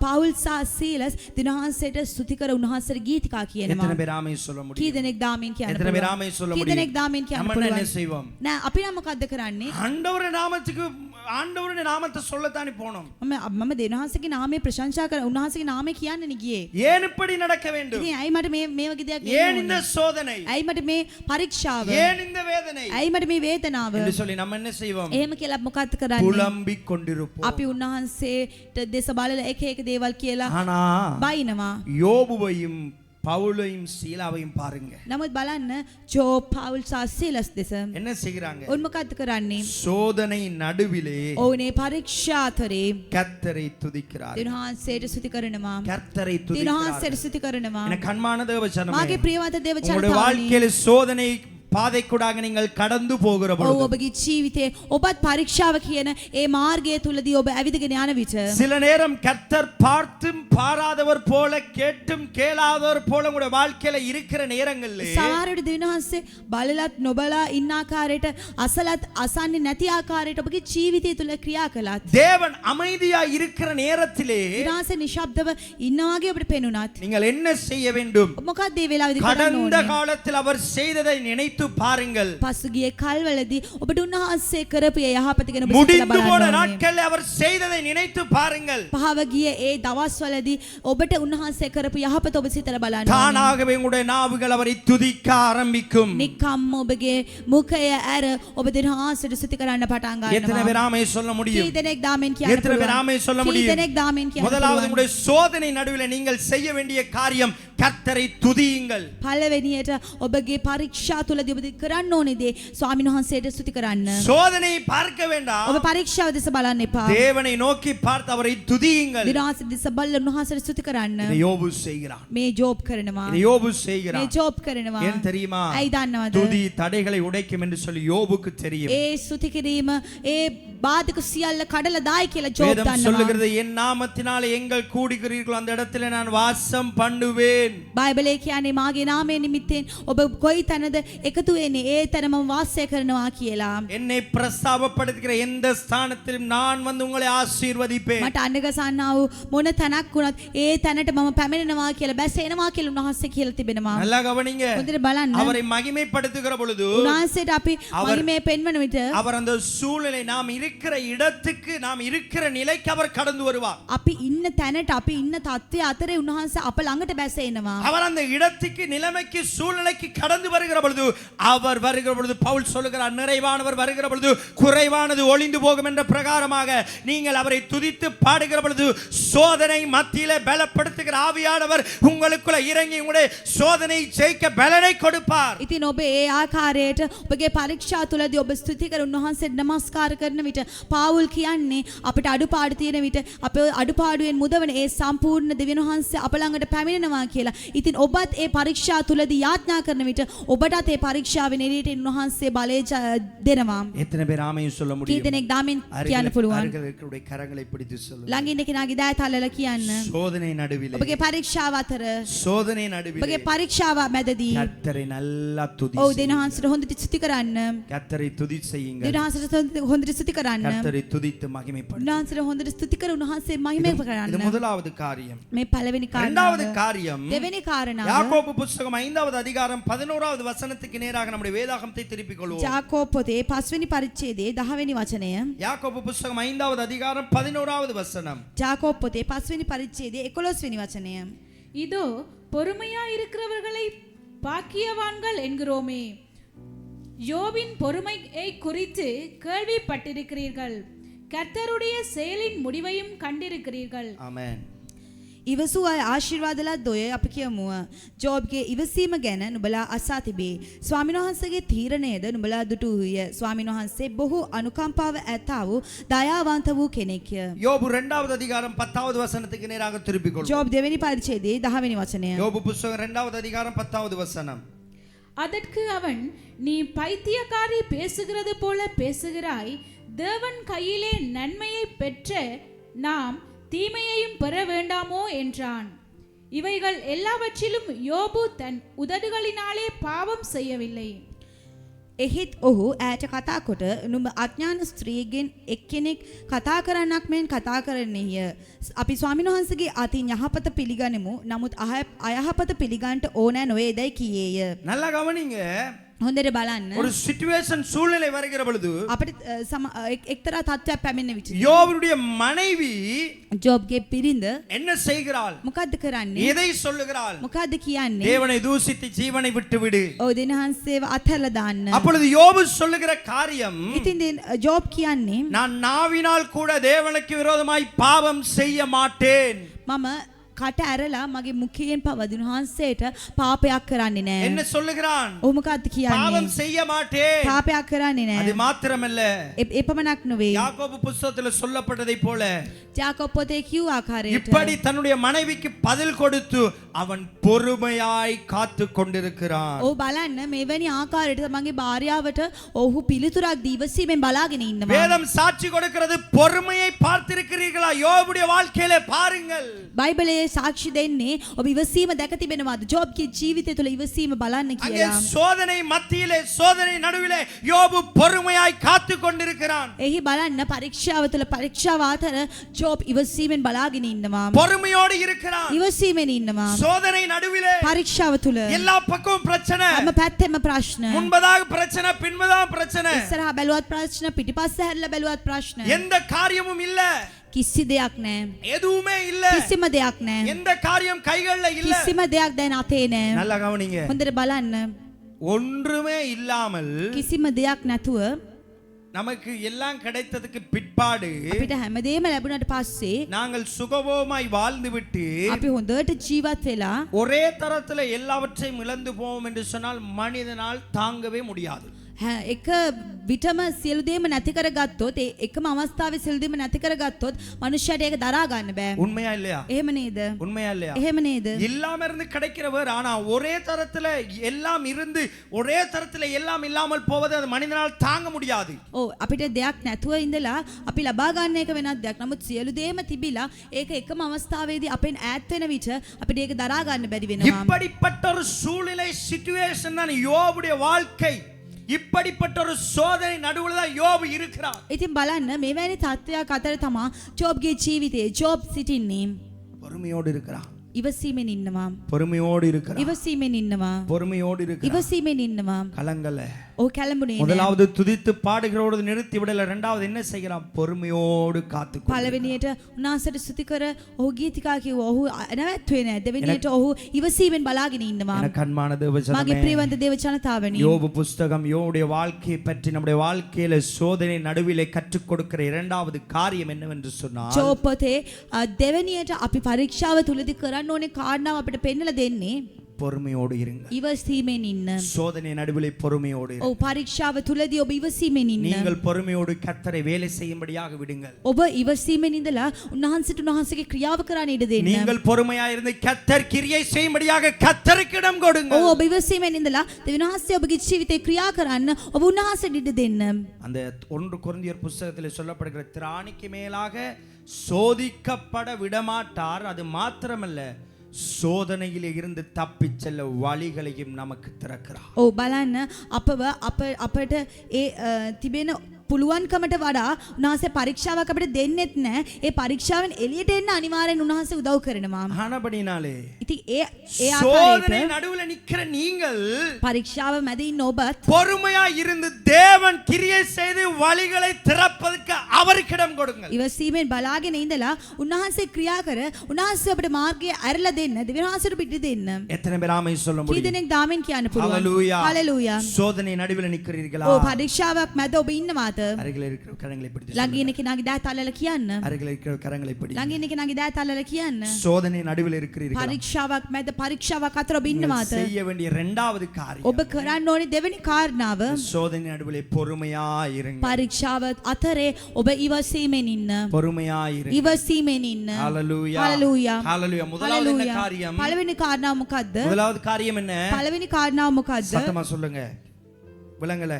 පාවුල් සහ සීලස් දිනහන්සේට ස්තුති කර උන්වහන්සේට ගීතිකා කියනවා. எத்தனை பேர் ஆமென் சொல்ல කී முடியும்? දෙනෙක් දාමින් කියන්න எத்தனை பேர் පුළුවන්? ஆமென் சொல்ல කී முடியும்? දෙනෙක් දාමින් කියන්න நம்ம என்ன පුළුවන්? செய்வோம்? නෑ අපි නම් මොකද්ද කරන්නේ? ஆண்டவருடைய நாமத்துக்கு ஆண்டவருடைய நாமத்தை சொல்லத்தானே போனோம். මම දෙනහන්සේගේ නාමය ප්‍රශංසා කර උන්වහන්සේගේ නාමය කියන්න ගියේ. ஏன் இப்படி நடக்க வேண்டும்? ඉතින් ඇයි මට මේ වගේ දෙයක් ஏன் இந்த சோதனை? ඇයි මට මේ පරීක්ෂාව? ஏன் இந்த வேதனை ඇයි මට මේ වේදනාව? என்று சொல்லி நம்ம என்ன செய்வோம்? එහෙම කියලා මොකක්ද කරන්නේ? புலம்பிக் கொண்டிருப்போம். අපි උන්වහන්සේට දෙස බලලා එක එක දේවල් කියලා ஆனா බයිනවා. யோபுவையும் பவுலையும் சீலாவையும் பாருங்க, නමුත් බලන්න ජෝ පාවුල් සහ සීලස් දෙස என்ன செய்கிறாங்க? ඔවුන් මොකක්ද කරන්නේ? சோதனை நடுவிலே ඔවුනේ පරීක්ෂා අතරේ கர்த்தரை துதிக்கிறார். දිනහන්සේට ස්තුති කරනවා. கர்த்தரை දිනහන්සේට துதிக்கிறார். ස්තුති කරනවා. என கண்மான தேவச்சனமே, මාගේ ප්‍රියවන්ත දේව உங்களுடைய ජනතාවනි, வாழ்க்கையில சோதனை பாதைக்கூடாக நீங்கள் கடந்து போகிற ඔව් பொழுது, ඔබගේ ජීවිතේ ඔබත් පරීක්ෂාව කියන ඒ මාර්ගය තුලදී ඔබ ඇවිදගෙන යන විට சில நேரம் கர்த்தர் பார்த்தும் பாராதவர் போல கேட்டும் கேளாதவர் போல உங்களுடைய வாழ்க்கையில இருக்கிற நேரங்கள்ல සමහරවිට දිනහන්සේ බලලත් නොබලා ඉන්න ආකාරයට අසලත් අසන්නේ නැති ආකාරයට ඔබගේ ජීවිතය තුල ක්‍රියා කළත් தேவன் அமைதியா இருக்கிற நேரத்திலே දිනහන්සේ නිශ්ශබ්දව ඉන්නා වගේ ඔබට පෙනුනත් நீங்கள் என்ன செய்ய வேண்டும்? ඔබ මොකක්ද මේ වෙලාවේදී කරන්න கடந்த ඕනේ? காலத்தில் அவர் செய்ததை நினைத்து பாருங்கள். පසුගිය කල්වලදී ඔබට උන්වහන්සේ කරපු ඒ යහපත ගැන ඔබ සිතලා முடிந்து போன බලන්න ඕනේ. நாட்களில் அவர் செய்ததை நினைத்து பாருங்கள். පහව ගිය ඒ දවස්වලදී ඔබට උන්වහන්සේ කරපු යහපත ඔබ සිතලා බලන්න ඕනේ. தானாகவே உங்களுடைய நாவுகள் அவரை துதிக்க ஆரம்பிக்கும். නිකම්ම ඔබගේ මුඛය ඇර ඔබ දිනහන්සේට ස්තුති කරන්න පටන් எத்தனை ගන්නවා. பேர் ஆமென் சொல்ல කී முடியும்? දෙනෙක් දාමෙන් කියන්න எத்தனை பேர் ஆமென் சொல்ல කී முடியும்? දෙනෙක් දාමෙන් කියන්න முதலாவது පුළුවන්? உங்களுடைய சோதனை நடுவில் நீங்கள் செய்ய வேண்டிய காரியம் கர்த்தரை துதியுங்கள். පළවෙනියට ඔබගේ පරීක්ෂා තුල තුලදී ඔබ කරන්න ඕනේ දේ ස්වාමීන් වහන්සේට ස්තුති කරන්න. சோதனையை பார்க்க வேண்டாம். ඔබ පරීක්ෂාව දෙස බලන්න එපා. தேவனை நோக்கி பார்த்து அவரை துதியுங்கள். දිනවාස දෙස බලලා උන්වහන්සේට ස්තුති කරන්න. இதை யோபு செய்கிறான். මේ ජෝබ් කරනවා. இதை யோபு මේ செய்கிறான். ජෝබ් කරනවා. ஏன் தெரியுமா? ඇයි දන්නවද? துதி தடைகளை உடைக்கும் என்று சொல்லி யோபுக்கு தெரியும். ඒ ස්තුති කිරීම ඒ බාධක සියල්ල කඩලා දායි කියලා ජෝබ් வேதம் දන්නවා. சொல்லுகிறது என் நாமத்தினாலே எங்கள் கூடுகிறீர்களோ அந்த இடத்திலே நான் வாசம் பண்ணுவேன். බයිබලයේ කියන්නේ මාගේ නාමය නිමිත්තෙන් ඔබ කොයි තැනද එකතු වෙන්නේ ඒ තැන මම වාසය කරනවා කියලා. என்னை பிரஸ்தாபப்படுத்துகிற எந்த ஸ்தானத்திலும் நான் வந்து உங்களை ஆசீர்வதிப்பேன். මට අඬගසන්නා වූ මොන තැනක් වුණත් ඒ තැනට මම පැමිණෙනවා කියලා බැසෙනවා කියලා උන්වහන්සේ කියලා තිබෙනවා. நல்லா கவனிங்க. හොඳට බලන්න. அவரை மகிமைப்படுத்துகிற பொழுது උන්වහන්සේට අපි මහිමේ පෙන්වන විට அவர் அந்த சூழ்நிலை நாம் இருக்கிற இடத்துக்கு நாம் இருக்கிற நிலைக்கு அவர் கடந்து வருவார். අපි ඉන්න තැනට අපි ඉන්න තත්ත්වය අතරේ උන්වහන්සේ අප ළඟට බැස එනවා. அவர் அந்த இடத்துக்கு நிலைமைக்கு சூழ்நிலைக்கு கடந்து வருகிற பொழுது அவர் வருகிற பொழுது பவுல் சொல்லுகிறார் நிறைவானவர் வருகிற பொழுது குறைவானது ஒளிந்து போகும் என்ற பிரகாரமாக நீங்கள் அவரை துதித்து பாடுகிற பொழுது சோதனை மத்தியிலே பலப்படுத்துகிற ஆவியானவர் உங்களுக்குள்ள இறங்கி உங்களுடைய சோதனை ஜெயிக்க பலனை கொடுப்பார். ඉතින් ඔබ ඒ ආකාරයට ඔබගේ පරීක්ෂා තුලදී ඔබ ස්තුති කර උන්වහන්සේට නමස්කාර කරන විට පාවුල් කියන්නේ අපිට අඩුපාඩු තියෙන විට අපේ අඩුපාඩුවෙන් මුදවන ඒ සම්පූර්ණ දෙවියන් වහන්සේ අප ළඟට පැමිණෙනවා කියලා. ඉතින් ඔබත් ඒ පරීක්ෂා තුලදී යාඥා කරන විට ඔබටත් ඒ පරීක්ෂාවෙන් එළියට උන්වහන්සේ බලය දෙනවා. எத்தனை பேர் ஆமென் சொல்ல කී முடியும்? දෙනෙක් දාමින් කියන්න පුළුවන්? அருகிலுடைய கரங்களை பிடித்து சொல்லுங்க. ළඟින් කෙනාගේ දය තලලා කියන්න. சோதனை நடுவிலே ඔබගේ පරීක්ෂාව අතර சோதனை ඔබගේ நடுவிலே පරීක්ෂාව මැදදී கர்த்தரை நல்லா துதி ඔව් දෙවියන් වහන්සේට හොඳට ස්තුති කරන්න. கர்த்தரை துதி செய்யுங்கள். දෙවියන් වහන්සේට හොඳට ස්තුති කරන්න. கர்த்தரை துதித்து மகிமைப்படுத்துங்கள். උන්වහන්සේට හොඳට ස්තුති කර උන්වහන්සේ මහිමය இது කරන්න. முதலாவது காரியம். මේ පළවෙනි இரண்டாவது කාරණාව. காரியம் දෙවෙනි කාරණාව யாக்கோபு புத்தகம் 5வது அதிகாரம் 11வது வசனத்துக்கு நேராக நம்முடைய வேதாகமத்தை திருப்பிக் கொள்வோம். ජාකෝබ් පොතේ 5 වෙනි පරිච්ඡේදයේ 10 වෙනි වචනය. யாக்கோபு புத்தகம் 5வது அதிகாரம் 11வது வசனம். ජාකෝබ් පොතේ 5 වෙනි පරිච්ඡේදයේ 11 වෙනි වචනය. இதோ பொறுமையாயிருக்கிறவர்களை பாக்கியவான்கள் என்கிறோமே, யோபின் பொறுமையை குறித்து கேள்விப்பட்டிருக்கிறீர்கள், கர்த்தருடைய செயலின் முடிவையும் கண்டிருக்கிறீர்கள். ஆமென். ඉවසූ අය ආශිර්වාදලත් දොය අපි කියමුව. ජෝබ්ගේ ඉවසීම ගැන නුඹලා අසා තිබේ. ස්වාමීන් වහන්සේගේ තීරණයද නුඹලා දුටු වූය. ස්වාමීන් වහන්සේ බොහෝ අනුකම්පාව ඇතා වූ දයාවන්ත වූ කෙනෙක්ය. யோபு 2வது அதிகாரம் 10வது வசனத்துக்கு நேராக திருப்பிக் கொள்வோம். ජෝබ් දෙවෙනි පරිච්ඡේදයේ 10 වෙනි වචනය. யோபு புத்தகம் 2வது அதிகாரம் 10வது வசனம். அதற்கு அவன், நீ பைத்தியக்காரி பேசுகிறது போல பேசுகிறாய், தேவன் கையிலே நன்மையை பெற்ற நாம் தீமையையும் பெற வேண்டாமோ என்றான். இவைகள் எல்லாவற்றிலும் யோபு தன் உதடுகளினாலே பாவம் செய்யவில்லை. එහෙත් ඔහු ඈට කතා කොට නුඹ අඥාන ස්ත්‍රීගෙන් එක්කෙනෙක් කතා කරන්නක් මෙන් කතා කරන්නේය. අපි ස්වාමීන් වහන්සේගේ අතින් යහපත පිළිගනිමු. නමුත් අයහපත පිළිගන්නට ඕනෑ නොවේදයි කියේය. நல்லா கவனிங்க. හොඳට බලන්න. ஒரு சிச்சுவேஷன் சூழ்நிலை வருகிற பொழுது අපිට එක්තරා තත්ත්වයක් පැමිණෙන විට யோபுடைய மனைவி ජෝබ්ගේ පිරිඳ என்ன செய்கிறாள்? මොකද්ද කරන්නේ? எதை சொல்லுகிறாள்? මොකද්ද කියන්නේ? தேவனை தூசித்து ஜீவனை விட்டு விடு. ඔව් දෙනහන්සේව අත්හැරලා දාන්න. அப்பொழுது யோபு சொல்லுகிற காரியம், ඉතින් ජෝබ් කියන්නේ நான் நாவினால் கூட தேவனுக்கு விரோதமாய் பாவம் செய்ய மாட்டேன். මම කට ඇරලා මගේ මුඛයෙන් පවදින වහන්සේට පාපයක් කරන්නේ නැහැ. என்ன சொல்லுகிறான்? ඔහු මොකද්ද කියන්නේ? பாவம் செய்ய மாட்டேன். පාපයක් කරන්නේ அது නැහැ. மாத்திரமல்ல, එපමණක් නෙවෙයි. யாக்கோபு புத்தகத்தில் சொல்லப்பட்டதை போல ජාකෝබ් පොතේ කියු ආකාරයට இப்படி தன்னுடைய மனைவிக்கு பதில் கொடுத்து அவன் பொறுமையாய் காத்து கொண்டிருக்கிறான். ඔහු බලන්න මෙවැනි ආකාරයට තමන්ගේ භාර්යාවට ඔහු පිළිතුරක් දී ඉවසීමෙන් බලාගෙන ඉන්නවා. வேதம் சாட்சி கொடுக்கிறது. பொறுமையை பார்த்திருக்கிறீர்களா? யோபுடைய வாழ்க்கையிலே பாருங்கள். බයිබලයේ සාක්ෂි දෙන්නේ ඔබ ඉවසීම දැක තිබෙනවාද? ජෝබ්ගේ ජීවිතය තුළ ඉවසීම බලන්න அங்கே කියලා. சோதனை மத்தியிலே சோதனை நடுவிலே யோபு பொறுமையாய் காத்து கொண்டிருக்கிறான். එහි බලන්න පරීක්ෂාව තුළ පරීක්ෂාව අතර ජෝබ් ඉවසීමෙන් බලාගෙන ඉන්නවා. பொறுமையோடு இருக்கிறான். ඉවසීමෙන් ඉන්නවා. சோதனை நடுவிலே පරීක්ෂාව තුළ எல்லா பக்கமும் பிரச்சனை. හැම පැත්තෙම ප්‍රශ්න. முன்பதாக பிரச்சனை, பின்பதாக பிரச்சனை. ඉස්සරහා බැලුවත් ප්‍රශ්න, පිටිපස්ස හැරිලා බැලුවත් ප්‍රශ්න. எந்த காரியமும் இல்ல. කිසි දෙයක් නැහැ. எதுவுமே இல்ல. කිසිම දෙයක් නැහැ. எந்த காரியம் கைகள்ல இல்ல. කිසිම දෙයක් දැන් අතේ නැහැ. நல்லா கவனிங்க. හොඳට බලන්න. ஒன்றுமே இல்லாமல் කිසිම දෙයක් නැතුව நமக்கு எல்லாம் கிடைத்ததுக்கு பிற்பாடு අපිට හැමදේම ලැබුණාට පස්සේ நாங்கள் சுகபோகமாய் வாழ்ந்துவிட்டு අපි හොඳට ජීවත් වෙලා ஒரே தரத்துல எல்லாவற்றையும் இழந்து போவோம் என்று சொன்னால் மனிதனால் தாங்கவே முடியாது. එක විටම සියලු දේම නැති කරගත්තොත් ඒ එකම අවස්ථාවේ සියලු දේම නැති කරගත්තොත් මනුෂ්‍යයට ඒක දරා ගන්න බෑ. உண்மையா இல்லையா? එහෙම நේද? உண்மையா இல்லையா? එහෙම නේද? இல்லாம இருந்து கிடைக்கிறவர் ஆனா ஒரே தரத்துல எல்லாம் இருந்து ஒரே தரத்துல எல்லாம் இல்லாமல் போவது அது மனிதனால் தாங்க முடியாது. ඔව් අපිට දෙයක් නැතුව ඉඳලා අපි ලබා ගන්න එක වෙනත් දෙයක්. නමුත් සියලු දේම තිබිලා ඒක එකම අවස්ථාවේදී අපෙන් ඈත් වෙන විට අපිට ඒක දරා ගන්න බැරි වෙනවා. இப்படிப்பட்ட ஒரு சூழ்நிலை சிச்சுவேஷன் தான் யோபுடைய வாழ்க்கை. இப்படிப்பட்ட ஒரு சோதனை நடுவுல தான் யோபு இருக்கிறார். ඉතින් බලන්න මේවැනි තත්ත්වයක් අතර තමා ජෝබ්ගේ ජීවිතේ ජෝබ් සිටින්නේ. பொறுமையோடு இருக்கிறார். ඉවසීමෙන් ඉන්නවා. பொறுமையோடு இருக்கிறார். ඉවසීමෙන් ඉන්නවා. பொறுமையோடு இருக்கிறார். ඉවසීමෙන් ඉන්නවා. கலங்கல. ඔව් කැළඹුණේ නෑ. முதலாவது துதித்து பாடுகிறோடு நிறுத்தி விடல. இரண்டாவது என்ன செய்கிறான்? பொறுமையோடு காத்துக்கொண்டு. පළවෙනියට උන්වහන්සේට ස්තුති කර ඔහු ගීතිකා කිව්වා. ඔහු නැවැත්තුවේ නෑ. දෙවෙනියට ඔහු ඉවසීමෙන් බලාගෙන ඉන්නවා. எனக்கு அன்பான தேவஜனமே, මගේ ප්‍රියවන්ත දේව ජනතාවනි, யோபு புஸ்தகம் யோபுடைய வாழ்க்கையை பற்றி நம்முடைய வாழ்க்கையில சோதனை நடுவிலே கற்றுக் கொடுக்கிற இரண்டாவது காரியம் என்னவென்று சொன்னால், ජෝබ් පොතේ දෙවෙනියට අපි පරීක්ෂාව තුලදී කරන්න ඕනේ කාරණාව අපිට පෙන්නලා දෙන්නේ பொறுமையோடு இருங்க. ඉවසීමෙන් ඉන්න. சோதனை நடுவிலே பொறுமையோடு இருங்க. ඔව් පරීක්ෂාව තුලදී ඔබ ඉවසීමෙන් ඉන්න. நீங்கள் பொறுமையோடு கர்த்தரை வேலை செய்யும்படியாக விடுங்கள். ඔබ ඉවසීමෙන් ඉඳලා උන්වහන්සේට උන්වහන්සේගේ ක්‍රියාව කරන්න ඉඩ දෙන්න. நீங்கள் பொறுமையா இருந்து கர்த்தர் கிரியை செய்யும்படியாக கர்த்தருக்கு இடம் கொடுங்கள். ඔව් ඔබ ඉවසීමෙන් ඉඳලා දෙවියන් වහන්සේ ඔබගේ ජීවිතේ ක්‍රියා කරන්න ඔබ උන්වහන්සේට ඉඩ දෙන්න. அந்த 1 கொரிந்தியர் புஸ்தகத்திலே சொல்லப்படுகிற திராணிக்கு மேலாக சோதிக்கப்பட விடமாட்டார். அது மாத்திரமல்ல, சோதனையிலே இருந்து தப்பிச் செல்ல வழிகளையும் நமக்கு திறக்கிறார். ඔව් බලන්න අපට ඒ තිබෙන පුළුවන්කමට වඩා උන්වහන්සේ පරීක්ෂාවක් අපිට දෙන්නෙත් නැහැ. ඒ පරීක්ෂාවෙන් එළියට එන්න අනිවාර්යෙන් උන්වහන්සේ උදව් කරනවා. ஆனபடினாலே ඉතින් ඒ சோதனை ආකාරයට நடுவுல நிக்கிற நீங்கள் පරීක්ෂාව මැද ඉන්න ඔබත් பொறுமையா இருந்து தேவன் கிரியை செய்து வழிகளை திறப்பதற்கு அவருக்கு இடம் கொடுங்கள். ඉවසීමෙන් බලාගෙන ඉඳලා උන්වහන්සේ ක්‍රියා කර උන්වහන්සේ අපිට මාර්ගය ඇරලා දෙන්න දෙවියන් වහන්සේට පිට දෙන්න. எத்தனை பேர் ஆமென் சொல்ல කී முடியும்? දෙනෙක් දාමෙන් කියන්න පුළුවන්? ஹalleluya. හalleluya. சோதனை நடுவுல நிக்கிறீர்களா? ඔව් පරීක්ෂාවක් මැද ඔබ ඉන්නවාද? அருகில் இருக்கிற கரங்களை பிடித்து ළඟ ඉන්න කෙනාගේ දෑ තල්ලලා කියන්න. அருகில் இருக்கிற கரங்களை பிடித்து. ළඟ ඉන්න කෙනාගේ දෑ තල්ලලා කියන්න. சோதனை நடுவில் இருக்கிறீர்களா? පරීක්ෂාවක් මැද පරීක්ෂාවක් අතර ඔබ நீங்கள் ඉන්නවාද? செய்ய வேண்டிய இரண்டாவது காரியம், ඔබ කරන්න ඕනේ දෙවෙනි කාරණාව சோதனை நடுவிலே பொறுமையா இருங்க. පරීක්ෂාව අතරේ ඔබ ඉවසීමෙන් ඉන්න. பொறுமையா இருங்க. ඉවසීමෙන් ඉන්න. ஹalleluya. හalleluya. ஹalleluya. முதலாவது என்ன காரியம்? පළවෙනි කාරණාව මොකද්ද? முதலாவது காரியம் என்ன? පළවෙනි කාරණාව මොකද්ද? சத்தமா சொல்லுங்க. விளங்கல.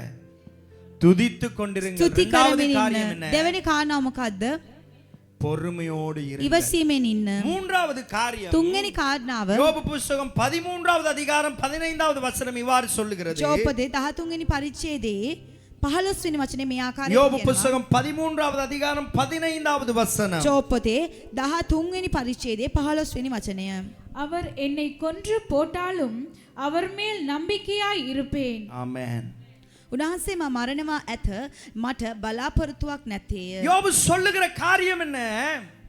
துதித்து கொண்டிருங்க. ස්තුති இரண்டாவது කරමින් காரியம் ඉන්න. என்ன? දෙවෙනි කාරණාව මොකද්ද? பொறுமையோடு இருங்க. ඉවසීමෙන් ඉන්න. மூன்றாவது காரியம், තුන්වෙනි කාරණාව யோபு புஸ்தகம் 13வது அதிகாரம் 15வது வசனம் இவ்வாறு சொல்லுகிறது. ජෝපදේ 13 වෙනි පරිච්ඡේදයේ 15 වෙනි වචනේ මේ ආකාරයෙන් யோபு කියනවා. புஸ்தகம் 13வது அதிகாரம் 15வது வசனம். ජෝපදේ 13 වෙනி පරිච්ඡේදයේ 15 වෙනි වචනය. அவர் என்னை கொன்று போட்டாலும் அவர் மேல் நம்பிக்கையாய் இருப்பேன். ஆமென். උන්වහන්සේ මා මරණවා ඇත මට බලාපොරොත්තුවක් නැතේය. யோபு சொல்லுகிற காரியம் என்ன?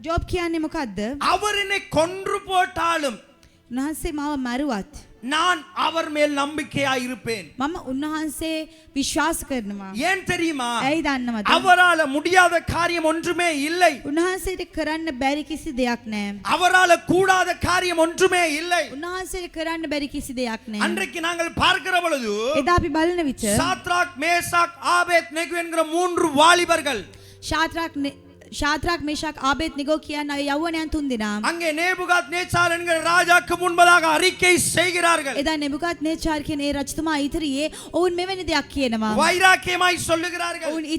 ජෝබ් කියන්නේ මොකද්ද? அவர் என்னை கொன்று போட்டாலும் උන්වහන්සේ මාව මරුවත් நான் அவர் மேல் நம்பிக்கையாய் இருப்பேன். මම උන්වහන්සේ විශ්වාස කරනවා. ஏன் தெரியுமா? ඇයි දන්නවද? அவரால முடியாத காரியம் ஒன்றுமே இல்லை. උන්වහන්සේට කරන්න බැරි කිසි දෙයක් නැහැ. அவரால கூடாத காரியம் ஒன்றுமே இல்லை. උන්වහන්සේට කරන්න බැරි කිසි දෙයක් නැහැ. அன்றைக்கு நாங்கள் பார்க்கிற பொழுது එදා අපි බලන විට சாத்ராக், மேசாக், ஆபேத் நேகோ என்கிற 3 வாலிபர்கள் ஷாத்ராக் மேஷாக் ஆபேத் நிகோ කියන අය යවුණයන් තුන් දෙනා அங்கே நேபுகாத் நேச்சார் என்கிற ராஜாக்கு முன்பதாக அறிக்கை செய்கிறார்கள். එදා නෙබුකත් නේචාර් කියන ඒ රජතුමා ඉදිරියේ ඔවුන් මෙවැනි දෙයක් කියනවා. வைராக்கியமாய் சொல்லுகிறார்கள். ඔවුන්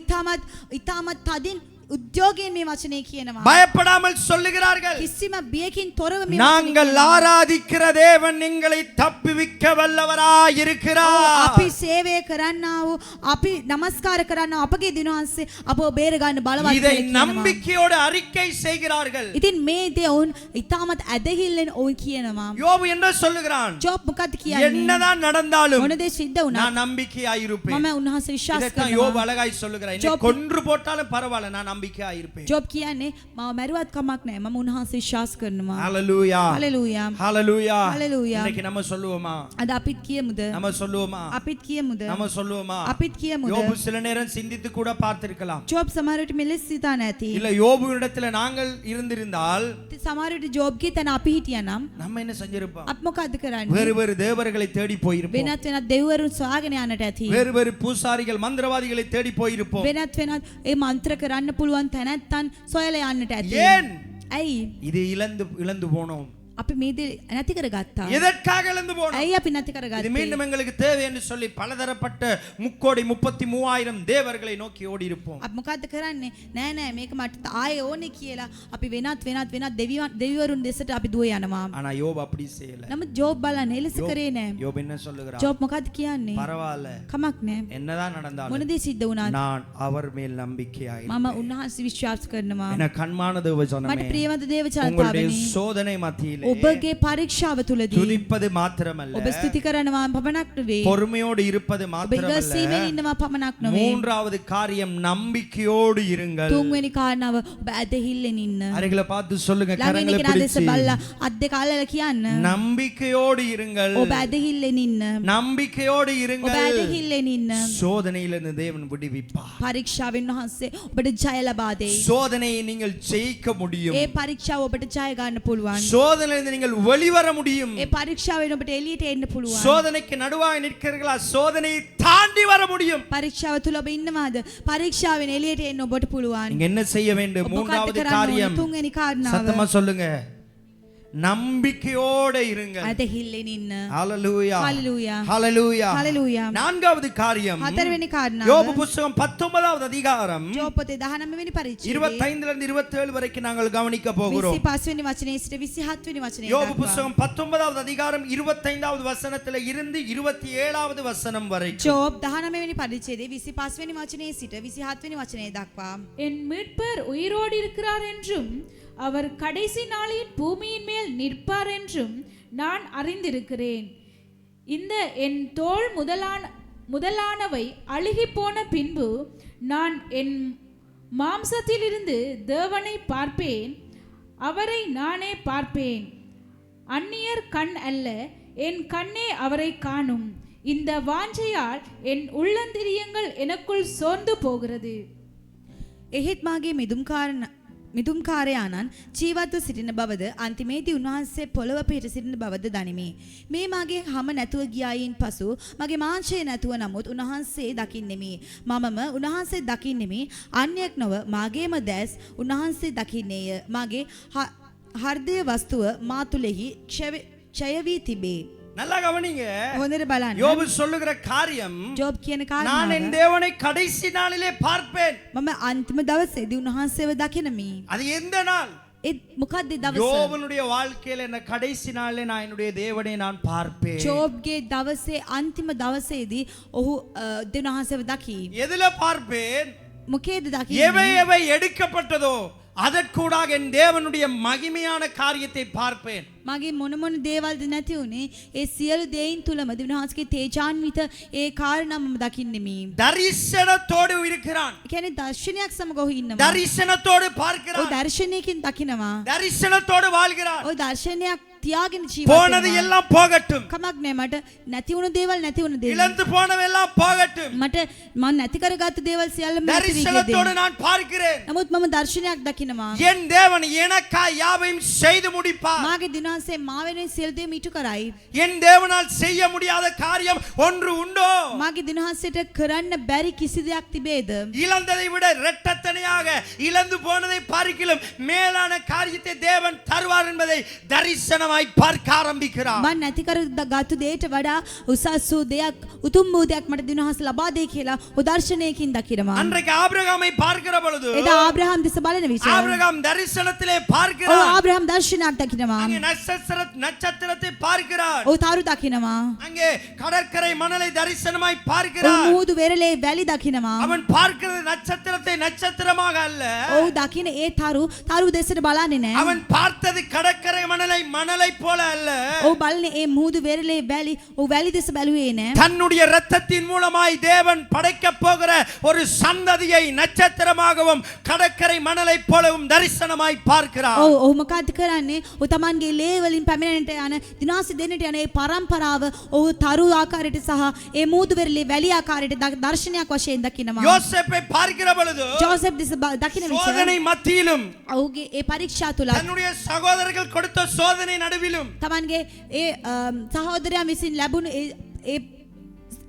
ඉතාමත් තදින් උද්‍යෝගයෙන් මේ වචනේ කියනවා. பயப்படாமல் சொல்லுகிறார்கள். කිසිම බියකින් තොරව මේ நாங்கள் ஆராதிக்கிற தேவன் எங்களை தப்புவிக்க வல்லவராய் இருக்கிறார். අපි සේවය කරන්නා වූ අපි নমස්කාර කරන්නා අපගේ දිනවන්සේ අපව බේර ගන්න බලවත් இதை කියලා කියනවා. நம்பிக்கையோடு அறிக்கை செய்கிறார்கள். ඉතින් මේ දේ ඔවුන් ඉතාමත් ඇදහිල්ලෙන් ඔවුන් කියනවා. யோபு என்ன சொல்லுகிறான்? ජෝබ් මොකක්ද කියන්නේ? என்னதான் நடந்தாலும் මොන දේ සිද්ධ වුණත් நான் நம்பிக்கையாய் இருப்பேன். මම උන්වහන්සේ විශ්වාස இதைத்தான் කරනවා. யோபு அழகாய் சொல்லுகிறான். என்னை கொன்று போட்டாலும் பரவாயில்லை, நான் நம்பிக்கையா இருப்பேன். ජොබ් කියන්නේ මම මැරුවත් කමක් නැහැ. මම උන්වහන්සේ විශ්වාස කරනවා. ஹalleluya හලෙලූයා. ஹalleluya ஹalleluya. இன்னைக்கு நம்ம சொல்லுவோமா? අද අපිත් කියමුද? நம்ம சொல்லுவோமா? අපිත් කියමුද? நம்ம சொல்லுவோமா? අපිත් කියමුද? யோபு சில நேரம் சிந்தித்து கூட பார்த்திருக்கலாம். ජොබ් සමහර විට මෙලෙස සිතා නැති. இல்ல யோபு இடத்துல நாங்கள் இருந்திருந்தால் සමහර විට ජොබ්ගේ තැන අපි හිටියනම් நம்ம என்ன செஞ்சிருப்போம்? අපි මොකද්ද කරන්නේ? வேறு வேறு தேவர்களை தேடி போயிருப்போம். වෙනත් වෙනත් දෙවිවරුන් සොයාගෙන යන්නට ඇති. வேறு வேறு பூசாரிகள் மந்திரவாதிகளை தேடி போயிருப்போம். වෙනත් වෙනත් ඒ මන්ත්‍ර කරන්න පුළුවන් තැනැත්තන් සොයලා යන්නට ඇති. ஏன் ඇයි? இது இழந்து போனோம்? අපි මේ දේ නැති කරගත්තා. எதற்காக இழந்து போனோம்? ඇයි අපි නැති இது කරගත්තේ? மீண்டும் எங்களுக்கு தேவை என்று சொல்லி பலதரப்பட்ட 3,33,000 தேவர்களை நோக்கி ஓடி இருப்போம். අපි මොකද්ද කරන්නේ? නෑ නෑ මේක මට ආයේ ඕනේ කියලා අපි වෙනත් දෙවිවරුන් දෙසට අපි දුව යනවා. ஆனா யோபு அப்படி செய்யல. නමුත් ජොබ් බලන්න එලෙස කරේ නෑ. யோபு என்ன சொல்லுகிறார்? ජොබ් මොකද්ද කියන්නේ? பரவாயில்ல, කමක් නෑ. என்னதான் நடந்தாலும் මොන දේ සිද්ධ වුණත් நான் அவர் மேல் நம்பிக்கையாய் මම උන්වහන්සේ විශ්වාස කරනවා. என கண்மான தேவ මට ஜனமே, ප්‍රියවන්ත දේව உங்களுடைய චාරිතාවනි சோதனை மத்தியிலே ඔබගේ පරීක්ෂාව තුලදී துதிப்பது மாத்திரமல்ல, ඔබ ස්තුති කරනවා පමණක් නෙවෙයි. பொறுமையோடு இருப்பது ඔබ மாத்திரமல்ல, ඉවසීමෙන් ඉන්නවා පමණක් නෙවෙයි. மூன்றாவது காரியம் நம்பிக்கையோடு இருங்கள். තුන්වෙනි කාරණාව ඔබ ඇදහිල්ලෙන් ඉන්න. அருகில பார்த்து சொல்லுங்க, ළඟින් கரங்களை කෙනා දෙස பிடிச்சு බලලා අත් දෙක අල්ලලා කියන්න. நம்பிக்கையோடு இருங்கள். ඔබ ඇදහිල්ලෙන් ඉන්න. நம்பிக்கையோடு ඔබ இருங்கள். ඇදහිල්ලෙන් ඉන්න. சோதனையிலிருந்து தேவன் விடுவிப்பார். පරීක්ෂාවෙන් වහන්සේ ඔබට ජය ලබා දෙයි. சோதனையை நீங்கள் ஜெயிக்க முடியும். ඒ පරීක්ෂාව ඔබට ජය ගන්න පුළුවන්. சோதனையிலிருந்து நீங்கள் வெளிவர முடியும். ඒ පරීක්ෂාවෙන් ඔබට එළියට එන්න පුළුවන්. சோதனைக்கு நடுவாக நிற்கிறீர்களா? சோதனையை தாண்டி வர முடியும். පරීක්ෂාව තුල ඔබ ඉන්නවාද? පරීක්ෂාවෙන් එළියට එන්න ඔබට පුළුවන්. நீங்க என்ன செய்ய வேண்டும்? ඔබ මොකක්ද மூன்றாவது කරන්න ඕනේ? காரியம், තුන්වෙනි කාරණාව சத்தமா சொல்லுங்க, நம்பிக்கையோடு இருங்கள். ඇදහිල්ලෙන් ඉන්න. ஹalleluya හalleluya. ஹalleluya. හalleluya. நான்காவது காரியம், හතරවෙනි කාරණාව யோபு புத்தகம் 19வது அதிகாரம் ජෝබ් පොතේ 19 වෙනි පරිච්ඡේදයේ 25 லிருந்து 27 வரைக்கும் நாங்கள் கவனிக்க போகிறோம். 25 වෙනි වචනේ සිට 27 වෙනි වචනේ யோபு දක්වා. புத்தகம் 19வது அதிகாரம் 25வது வசனத்துல இருந்து 27வது வசனம் வரைக்கும். ජෝබ් 19 වෙනි පරිච්ඡේදයේ 25 වෙනි වචනේ සිට 27 වෙනி වචනේ දක්වා. என் மீட்பர் உயிரோடு இருக்கிறார் என்றும் அவர் கடைசி நாளின் பூமியின் மேல் நிற்பார் என்றும் நான் அறிந்திருக்கிறேன். இந்த என் தோள் முதலானவை அழுகி போன பின்பு நான் என் மாம்சத்திலிருந்து தேவனை பார்ப்பேன், அவரை நானே பார்ப்பேன். அந்நியர் கண் அல்ல, என் கண்ணே அவரை காணும். இந்த வாஞ்சையால் என் உள்ளந்திரியங்கள் எனக்குள் சோர்ந்து போகிறது. එහෙත් මාගේ මිදුම්කාරයාණන් ජීවත්ව සිටින බවද අන්තිමේදී උන්වහන්සේ පොළව පිහිට සිටින බවද දනිමි. මේ මාගේ හැම නැතුව ගියායින් පසු මගේ මාංශය නැතුව නමුත් උන්වහන්සේ දකින්නෙමි. මමම උන්වහන්සේ දකින්නෙමි. අන්‍යයක් නොව මාගේම දැස් උන්වහන්සේ දකින්නේය. මාගේ හෘදය වස්තුව මා තුලෙහි ක්ෂය වී තිබේ. நல்லா கவனிங்க. හොඳට බලන්න. யோபு சொல்லுகிற காரியம், ජෝබ් කියන நான் என் කාරණාව தேவனை கடைசி நாளிலே பார்ப்பேன். මම අන්තිම දවසේදී උන්වහන්සේව දකිනමි. அது எந்த நாள்? ඒ මොකක්ද ඒ දවස? யோபனுடைய வாழ்க்கையில என்ன கடைசி நாளிலே நான் என்னுடைய தேவனை நான் பார்ப்பேன். ජෝබ්ගේ දවසේ අන්තිම දවසේදී ඔහු දෙවියන්වහන්සේව දකි. எதுல பார்ப்பேன்? මොකේද எவை දකින්නේ? எவை எடுக்கப்பட்டதோ அதற்கூடாக என் தேவனுடைய மகிமையான காரியத்தை பார்ப்பேன். මගේ මොන මොන දේවල්ද නැති උනේ ඒ සියලු දේයින් තුලම දෙවියන්වහන්සේගේ තේජාන්විත ඒ කාරණා මම දකින්නෙමි. தரிசனத்தோடு இருக்கிறான். ඒ කියන්නේ දර්ශනයක් සමග ඔහු ඉන්නවා. தரிசனத்தோடு ඔහු பார்க்கிறான். දර්ශනයකින් දකිනවා. தரிசனத்தோடு வாழ்கிறான். ඔහු දර්ශනයක් තියාගෙන போனது ජීවත් වෙනවා. எல்லாம் போகட்டும். කමක් නෑ මට නැති වුණු දේවල් නැති වුණු දේවල්. இழந்து போனவெல்லாம் போகட்டும். මට මම නැති කරගත්තු දේවල් සියල්ලම නැති වී ගිය தரிசனத்தோடு දේ. நான் பார்க்கிறேன். නමුත් මම දර්ශනයක් දකිනවා. என் தேவன் எனக்காய் யாவையும் செய்து முடிப்பார். මාගේ දිනවන්සේ මා වෙනුවෙන් සියලු දේ මිටු කරයි. என் தேவனால் செய்ய முடியாத காரியம் ஒன்று உண்டோ? මාගේ දිනවන්සේට කරන්න බැරි කිසි දෙයක් තිබේද? இழந்ததை விட இரட்டத்தனையாக இழந்து போனதை பார்க்கிலும் மேலான காரியத்தை தேவன் தருவார் என்பதை தரிசனமாய் பார்க்க ஆரம்பிக்கிறார். මම නැති කරගත්තු දේට වඩා උසස් වූ දෙයක් උතුම් වූ දෙයක් මට දිනවන්සේ ලබා දෙයි කියලා උදර්ශනයකින් දකිනවා. அன்றைக்கு ஆபிரகாமை பார்க்கிற பொழுது එදා ආබ්‍රහම් දෙස බලන විට ஆபிரகாம் தரிசனத்திலே ඔව් பார்க்கிறார். ආබ්‍රහම් දර්ශනයක් දකිනවා. அங்கே நட்சத்திரத்தை பார்க்கிறார். ඔව් තරු දකිනවා. அங்கே கடற்கரை மணலை தரிசனமாய் ඔව් பார்க்கிறார். මුහුදු වෙරළේ වැලි දකිනවා. அவன் பார்க்கிறது நட்சத்திரத்தை நட்சத்திரமாக அல்ல. ඔව් දකින ඒ තරු දෙසට බලන්නේ නැහැ. அவன் பார்த்தது கடற்கரை மணலை மணலாக மணலை போல அல்ல. ඔහු බලන්නේ ඒ මුහුදු වෙරළේ වැලි ඔහු වැලි දෙස බැලුවේ නෑ. தன்னுடைய இரத்தத்தின் மூலமாய் தேவன் படைக்க போகிற ஒரு சந்ததியை நட்சத்திரமாகவும் கடற்கரை மணலை போலவும் தரிசனமாய் பார்க்கிறார். ඔහු මොකක්ද කරන්නේ? ඔහු තමන්ගේ ලේ වලින් පැමිණෙන්නට යන දිනාසි දෙන්නට යන ඒ පරම්පරාව ඔහු තරු ආකාරයට සහ ඒ මුහුදු වෙරළේ වැලි ආකාරයට දර්ශනයක් වශයෙන් දකිනවා. யோசேப்பை பார்க்கிற பொழுது ජෝසප් දෙස දකින විට சோதனை மத்தியிலும் ඔහුගේ ඒ පරීක්ෂා තුල தன்னுடைய சகோதரர்கள் கொடுத்த சோதனை நடுவிலும் තමන්ගේ ඒ සහෝදරයන් විසින් ලැබුණු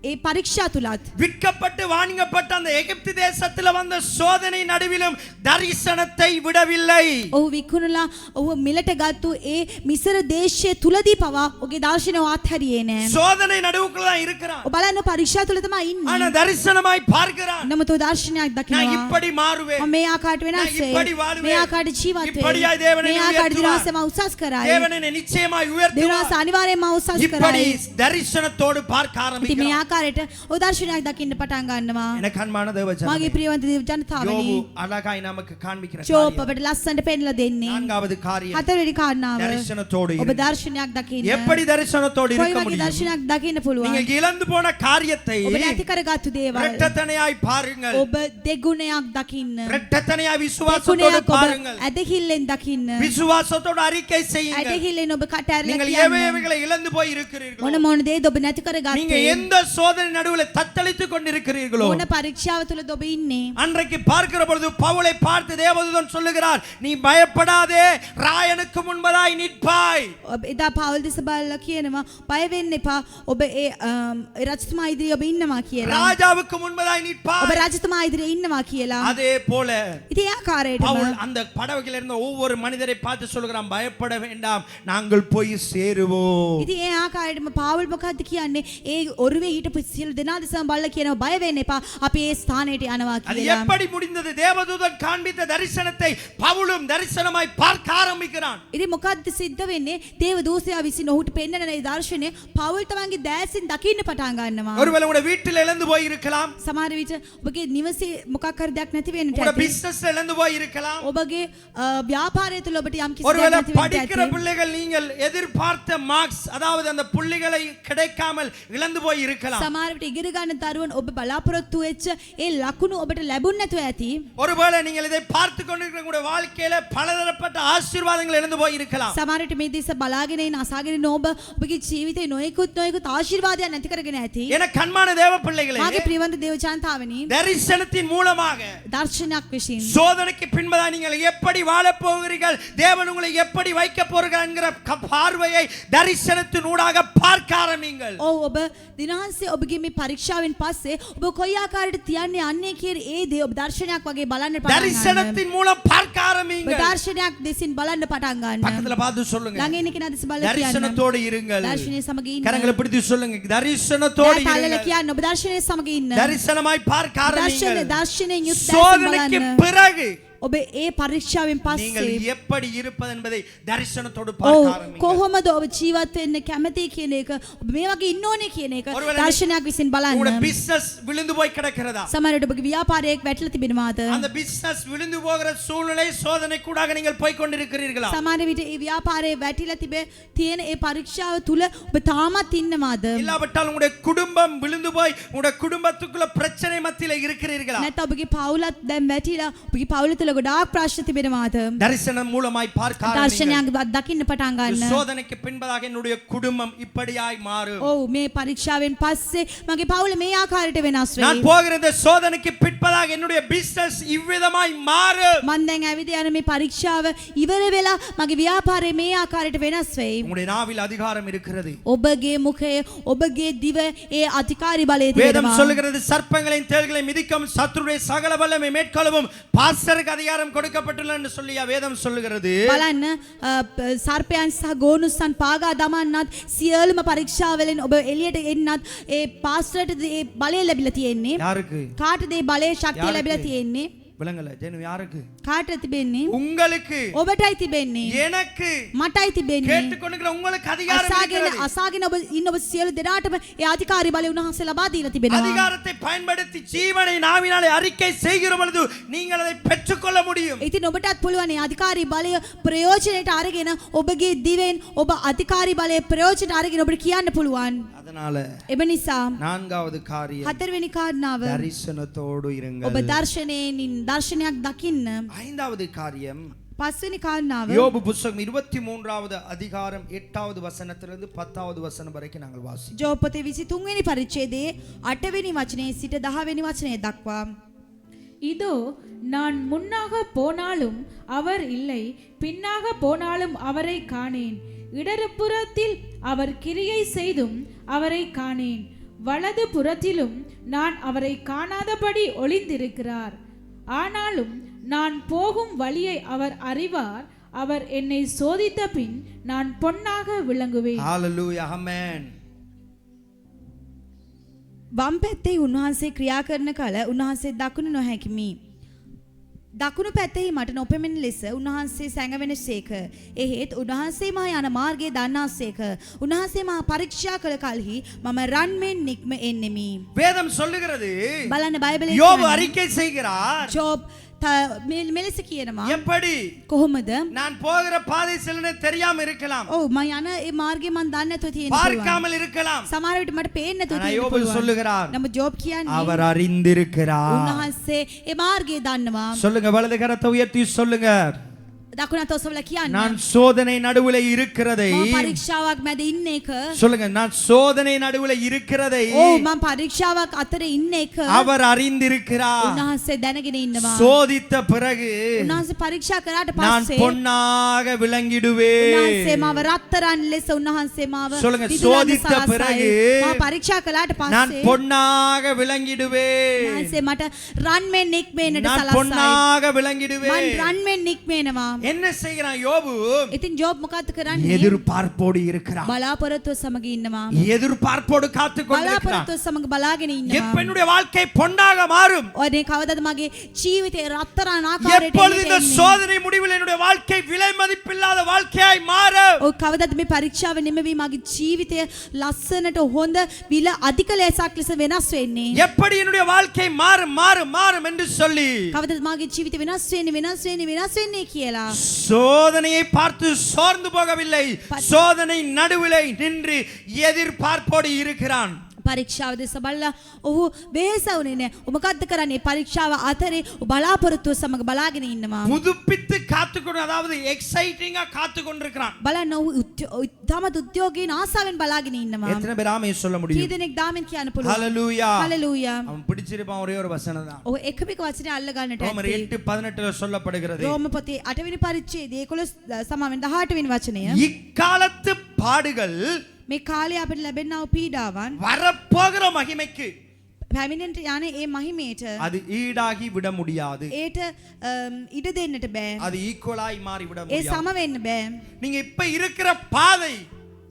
ඒ පරීක්ෂා තුලත් விற்கப்பட்டு வாங்கப்பட்ட அந்த எகிப்து தேசத்துல வந்த சோதனை நடுவிலும் தரிசனத்தை விடவில்லை. ඔහු විකුණලා ඔහු මිලට ගත්තු ඒ මිසර දේශයේ තුලදී පවා ඔහුගේ දර්ශනය අත්හැරියේ නෑ. சோதனை நடுவுக்குள்ள தான் இருக்கிறான். ඔබ බලන්න පරීක්ෂා තුල තමයි ඉන්නේ. ஆனா தரிசனமாய் பார்க்கிறான். නමුත් ඔහු දර්ශනයක් நான் දකිනවා. இப்படி மாறுவேன். මම මේ ආකාරයට වෙනස් நான் වෙයි. இப்படி வாழ்வேன். මේ ආකාරයට ජීවත් இப்படியாய் වෙයි. தேவனை මේ ආකාරයට உயர்த்துவார். දිනවසම උසස් කරයි. தேவன் என்னை நிச்சயமாய் දිනවස உயர்த்துவார். අනිවාර්යයෙන්ම උසස් இப்படி කරයි. தரிசனத்தோடு பார்க்க ඉතින් මේ ஆரம்பிக்கிறான். ආකාරයට ඔහු දර්ශනයක් දකින්න පටන් ගන්නවා. எனக்கு அன்பான தேவ මගේ ஜனமே, ප්‍රියවන්ත දේව ජනතාවනි, யோபு அழகாய் நமக்கு காண்பிக்கிற ජෝබ් காரியம். අපට ලස්සනට පෙන්නලා දෙන්නේ. நான்காவது காரியம் හතරවෙනි කාරණාව தரிசனத்தோடு ඔබ இரு. දර්ශනයක් දකින්න. எப்படி தரிசனத்தோடு කොයි இருக்க වගේ முடியும்? දර්ශනයක් දකින්න පුළුවන්? நீங்கள் இழந்து போன காரியத்தை ඔබ නැති කරගත්තු දේවල් இரட்டத்தனையாய் பாருங்கள். ඔබ දෙගුණයක් දකින්න. இரட்டத்தனையாய் விசுவாசத்தோடு දෙගුණයක් ඔබ பாருங்கள். ඇදහිල්ලෙන් දකින්න. விசுவாசத்தோடு அறிக்கை செய்யுங்கள். ඇදහිල්ලෙන් ඔබ කට ඇරලා நீங்கள் කියන්න. எவைகளை இழந்து போய் இருக்கிறீர்களோ, මොන මොන දේද ඔබ නැති நீங்க කරගත්තේ? எந்த சோதனை நடுவுல தத்தளித்துக் கொண்டிருக்கிறீர்களோ, මොන පරීක්ෂාව තුලද ඔබ ඉන්නේ? அன்றைக்கு பார்க்கிற பொழுது பவுலை பார்த்து தேவதூதன் சொல்லுகிறார், நீ பயப்படாதே, ராயனுக்கு முன்பதாய் நிற்பாய். ඔබ එදා පවුල් දෙස බලලා කියනවා බය වෙන්න එපා. ඔබ ඒ රජතුමා ඉදිරියේ ඔබ ඉන්නවා කියලා. ராஜாவுக்கு முன்பதாய் ඔබ நிற்பாய். රජතුමා ඉදිරියේ ඉන්නවා කියලා. அதே போல ඉතින් ඒ ආකාරයටම பவுல் அந்த படகுல இருந்த ஒவ்வொரு மனிதரை பார்த்து சொல்லுகிறான், பயப்பட வேண்டாம், நாங்கள் போய் சேருவோம். ඉතින් ඒ ආකාරයටම පාවුල් මොකද්ද කියන්නේ? ඒ ඔරුවේ හිටපු සියලු දෙනා දෙසම බලලා කියනවා බය වෙන්න එපා. අපි ඒ ස්ථානයට යනවා அது කියලා. எப்படி முடிந்தது? தேவதூதன் காண்பித்த தரிசனத்தை பவுலும் தரிசனமாய் பார்க்க ஆரம்பிக்கிறான். ඉතින් මොකද්ද සිද්ධ වෙන්නේ? දේව දූතයා විසින් ඔහුට පෙන්වන මේ දර්ශනය පාවුල් තමන්ගේ දැසින් දකින්න පටන් ගන්නවා. ஒருவேளை உங்க வீட்டில் இழந்து போய் இருக்கலாம், සමහර විට ඔබගේ නිවසේ මොකක් හරි දෙයක් නැති වෙන්නට உங்க ඇති. பிசினஸ்ல இழந்து போய் இருக்கலாம். ඔබගේ ව්‍යාපාරය තුල ඔබට යම් කිසි දෙයක් ஒருவேளை නැති වෙන්නට படிக்கிற ඇති. பிள்ளைகள் நீங்கள் எதிர்பார்த்த மார்க்ஸ், அதாவது அந்த புள்ளிகளை கிடைக்காமல் இழந்து போய் இருக்கலாம். සමහර විට ඉගෙන ගන්න දරුවන් ඔබ බලාපොරොත්තු වෙච්ච ඒ ලකුණු ඔබට ලැබුණ නැතුව ඇති. ஒருவேளை நீங்கள் இதை பார்த்து கொண்டிருக்கிற உங்களுடைய வாழ்க்கையில பலதரப்பட்ட ஆசீர்வாதங்கள் இழந்து போய் இருக்கலாம். සමහර විට මේ දේශ බලාගෙන ඉන්න අසාගෙන ඉන්න ඔබ ඔබගේ ජීවිතේ නොයෙකුත් ආශිර්වාදයන් නැති කරගෙන ඇති. என கண்மான தேவ பிள்ளைகளே, මාගේ ප්‍රියවන්ත දේව ජනතාවනි, தரிசனத்தின் மூலமாக දර්ශනයක් විසින් சோதனைக்கு பின்பதா நீங்கள் எப்படி வாழப் போகிறீர்கள், தேவன் உங்களை எப்படி வைக்க போகிறார் என்கிற பார்வையை தரிசனத்தின் ஊடாக பார்க்க ஆரம்பிங்கள். ඔව් ඔබ දිනහන්සේ ඔබගේ මේ පරීක්ෂාවෙන් පස්සේ ඔබ කොයි ආකාරයට තියන්නේ අන්නේ කියන ඒ දේ ඔබ දර්ශනයක් වගේ බලන්න පටන් ගන්න. தரிசனத்தின் மூலம் பார்க்க ඔබ ஆரம்பிங்கள். දර්ශනයක් දෙසින් බලන්න පටන් ගන්න. பக்கத்துல பார்த்து சொல்லுங்க, ළඟ ඉන්න කෙනා දෙස බලලා කියන්න. தரிசனத்தோடு இருங்கள். දර්ශනයේ සමග ඉන්න. கரங்களை பிடித்து சொல்லுங்க, தரிசனத்தோடு දැන් තල්ලලා இருங்கள். කියන්න ඔබ දර්ශනයේ සමග ඉන්න. தரிசனமாய் பார்க்க ஆரம்பிங்கள். දර්ශනයෙන් යුක්ත දැසින් சோதனைக்கு බලන්න. பிறகு ඔබ ඒ පරීක්ෂාවෙන් நீங்கள் පස්සේ எப்படி இருப்பது என்பதை தரிசனத்தோடு ඔව් பார்க்க ஆரம்பிங்கள். කොහොමද ඔබ ජීවත් වෙන්න කැමති කියන එක ඔබ මේ වගේ ඉන්න ඕනේ කියන එක ஒருவேளை දර්ශනයක් විසින් உங்களுடைய බලන්න. பிசினஸ் விழுந்து போய் கிடக்கிறதா? සමහර විට ඔබගේ ව්‍යාපාරයක් වැටලා තිබෙනවාද? அந்த பிசினஸ் விழுந்து போகிற சூழ்நிலை சோதனை கூடாக நீங்கள் போய் கொண்டிருக்கிறீர்களா? සමහර විට ඒ ව්‍යාපාරේ වැටිලා තියෙන ඒ පරීක්ෂාව තුල ඔබ තාමත් ඉන්නවාද? இல்லாவிட்டால் உங்களுடைய குடும்பம் விழுந்து போய் உங்களுடைய குடும்பத்துக்குள்ள பிரச்சனை மத்தியில இருக்கிறீர்களா? නැත්නම් ඔබගේ පවුලත් දැන් වැටිලා ඔබගේ පවුල තුල ගොඩාක් ප්‍රශ්න තිබෙනවාද? தரிசனம் மூலமாய் பார்க்க ஆரம்பிங்கள். දර්ශනයක් දකින්න පටන් ගන්න. சோதனைக்கு பின்பதாக என்னுடைய குடும்பம் இப்படியாய் மாறும். ඔව් මේ පරීක්ෂාවෙන් පස්සේ මගේ පවුල මේ ආකාරයට වෙනස් நான் වෙයි. போகிற இந்த சோதனைக்கு பின்பதாக என்னுடைய பிசினஸ் இவ்விதமாய் மாறும். මම දැන් ඇවිද යන මේ පරීක්ෂාව ඉවර වෙලා මගේ ව්‍යාපාරේ මේ ආකාරයට වෙනස් වෙයි. உங்களுடைய நாவில் அதிகாரம் இருக்கிறது. ඔබගේ මුඛය ඔබගේ දිව ඒ අධිකාරී බලය வேதம் තියෙනවා. சொல்லுகிறது, சர்ப்பங்களையும் தேள்களையும் மிதிக்கும் சத்துருடைய சகல வல்லமை மேற்கொள்ளவும் பாஸ்டருக்கு அதிகாரம் கொடுக்கப்பட்டுள்ளது என்று சொல்லியா வேதம் சொல்லுகிறது. බලන්න සර්පයන් සහ ගෝනුස්සන් පාගා දමන්නත් සියලුම පරීක්ෂාවලින් ඔබ එළියට එන්නත් ඒ පාස්ටර්ට ඒ බලය ලැබිලා තියෙන්නේ. யாருக்கு? කාටද ඒ බලය ශක්තිය යාළුවේ. ලැබිලා තියෙන්නේ? விளங்கல ஜெனு யாருக்கு? කාටද තිබෙන්නේ? உங்களுக்கு, ඔබටයි තිබෙන්නේ. எனக்கு, මටයි තිබෙන්නේ. கேட்டுக்கொண்டிருக்கிற உங்களுக்கு அதிகாரம் இருக்கிறது. අසාගෙන ඔබ ඉන්න ඔබ සියලු දෙනාටම ඒ අධිකාරී බලය උන්වහන්සේ ලබා දීලා තිබෙනවා. அதிகாரத்தை பயன்படுத்தி ஜீவனை நாவினாலே அறிக்கை செய்கிற பொழுது நீங்கள் அதை பெற்றுக்கொள்ள முடியும். ඉතින් ඔබටත් පුළුවන් ඒ අධිකාරී බලය ප්‍රයෝජනයට අරගෙන ඔබගේ දිවෙන් ඔබ අධිකාරී බලය ප්‍රයෝජනයට අරගෙන ඔබට කියන්න පුළුවන්. அதனால එබ නිසා நான்காவது காரியம், හතරවෙනි කාරණාව தரிசனத்தோடு ඔබ இருங்கள். දර්ශනයක් දකින්න. ஐந்தாவது காரியம், පස්වෙනි කාරණාව யோபு புத்தகம் 23வது அதிகாரம் 8வது வசனத்திலிருந்து 10வது வசனம் வரைக்கும் நாங்கள் வாசிப்போம். ජෝබ් පොතේ 23 වෙනි පරිච්ඡේදයේ 8 වෙනි වචනයේ සිට 10 වෙනි වචනය දක්වා. இதோ நான் முன்னாக போனாலும் அவர் இல்லை, பின்னாக போனாலும் அவரை காணேன். இடதுபுறத்தில் அவர் கிரியை செய்தும் அவரை காணேன், வலது புறத்திலும் நான் அவரை காணாதபடி ஒளிந்திருக்கிறார். ஆனாலும் நான் போகும் வழியை அவர் அறிவார், அவர் என்னை சோதித்த பின் நான் பொன்னாக விளங்குவேன். ஹalleluya, ஆமென். වම් පැත්තේ උන්වහන්සේ ක්‍රියා කරන කල උන්වහන්සේ දකුණු නොහැකිමි. දකුණු පැත්තෙහි මට නොපෙමෙන ලෙස උන්වහන්සේ සැඟවෙනසේක. එහෙත් උන්වහන්සේ මා යන මාර්ගය දන්නාසේක. උන්වහන්සේ මා පරීක්ෂා කළ කලෙහි මම රන්මෙන් නික්ම එන්නෙමි. வேதம் சொல்லுகிறது, බලන්න බයිබලයේ யோபு அறிக்கை செய்கிறார். ජෝබ් මෙලෙස කියනවා. எப்படி? කොහොමද? நான் போகிற பாதை சில நேரம் தெரியாம இருக்கலாம், ඔව් මම යන ඒ මාර්ගය මන් දන්නේ නැතුව තියෙන පුළුවන්. பார்க்காமல் இருக்கலாம். සමහර විට මට පේන්නේ නැතුව ஆனா තියෙන யோபு පුළුවන්. சொல்லுகிறார், නමුත් ජෝබ් කියන්නේ அவர் அறிந்திருக்கிறார். උන්වහන්සේ ඒ මාර්ගය දන්නවා. சொல்லுங்க, வலது கரத்தை உயர்த்தி சொல்லுங்க, දකුණත් ඔසවලා කියන්න. நான் சோதனை நடுவுல இருக்கிறதை. මම පරීක්ෂාවක් මැද ඉන්න එක. சொல்லுங்க, நான் சோதனை நடுவுல இருக்கிறதை ඔව් මම පරීක්ෂාවක් අතර ඉන්න එක. அவர் அறிந்திருக்கிறார். උන්වහන්සේ දැනගෙන ඉන්නවා. சோதித்த பிறகு උන්වහන්සේ පරීක්ෂා කරාට நான் පස්සේ பொன்னாக விளங்கிடுவேன். උන්වහන්සේ මාව රත්තරන් ලෙස උන්වහන්සේ මාව சொல்லுங்க, දිදුලන්න சோதித்த සලසයි. பிறகு මම පරීක්ෂා කළාට நான் පස්සේ பொன்னாக விளங்கிடுவேன். උන්වහන්සේ මට රන් මෙන් නික්මෙන්නට நான் සලසයි. பொன்னாக මම விளங்கிடுவேன். රන් මෙන් නික්මෙනවා. என்ன செய்கிறான் யோபு? ඉතින් ජෝබ් මොකක්ද කරන්නේ? எதிர்பார்ப்போடு இருக்கிறான். බලාපොරොත්තුව සමග ඉන්නවා. எதிர்பார்ப்போடு காத்து கொண்டிருக்கிறான். බලාපොරොත්තුව සමග බලාගෙන ඉන්නවා. எப்ப என்னுடைய வாழ்க்கை பொன்னாக மாறும்? ඔනේ කවදාද මගේ ජීවිතේ රත්තරන් ආකාරයට எப்பொழுது இந்த එන්නේ? சோதனை முடிவில் என்னுடைய வாழ்க்கை விலை மதிப்பில்லாத வாழ்க்கையாய் மாறும்? ඔව් කවදාද මේ පරීක්ෂාව නෙමෙයි මගේ ජීවිතය ලස්සනට හොඳ විල අධික ලෙසක් ලෙස වෙනස් වෙන්නේ. எப்படி என்னுடைய வாழ்க்கை மாறும் மாறும் மாறும் என்று சொல்லி කවදාද මගේ ජීවිතය වෙනස් වෙන්නේ කියලා. சோதனையை பார்த்து சோர்ந்து போகவில்லை, சோதனை நடுவிலே நின்று எதிர்பார்ப்போடு இருக்கிறான். පරීක්ෂාව දෙස බලලා ඔහු වෙහෙස වුණේ නැහැ. ඔබ මොකද්ද කරන්නේ? පරීක්ෂාව අතරේ බලාපොරොත්තුව සමග බලාගෙන ඉන්නවා. புதுப்பித்து காத்துக்கொண்டு, அதாவது எக்ஸைட்டிங்கா காத்து கொண்டிருக்கிறான். බලන්න ඔහු තම උද්‍යෝගයෙන් ආසාවෙන් බලාගෙන ඉන්නවා. எத்தனை பேர் ஆமென் சொல்ல කී முடியும்? දෙනෙක් දාමෙන් කියන්න පුළුවන්? ஹalleluya. හලෙලූයා. அவன் பிடிச்சிருப்பான் ஒரே ஒரு வசனம் தான். ඔහු එකම එක වචනේ අල්ල ගන්නට ரோமர் ඇත්තේ. 8:18 சொல்லப்படுகிறது, රෝම පොතේ 8 වෙනි පරිච්ඡේදයේ 11 සමාවෙන් 18 වෙනි වචනය. இக்காலத்து பாடுகள் මේ කාලේ අපිට ලැබෙනා වූ පීඩාවන් வரப்போகிற மகிமைக்கு පැමිණෙන්ට යන ඒ මහිමේට அது ஈடாகி விட முடியாது. ඒට ඉඩ දෙන්නට බෑ. அது ஈக்குவலாய் மாறி விட ඒ முடியாது. සම වෙන්න බෑ. நீங்க இப்ப இருக்கிற பாதை,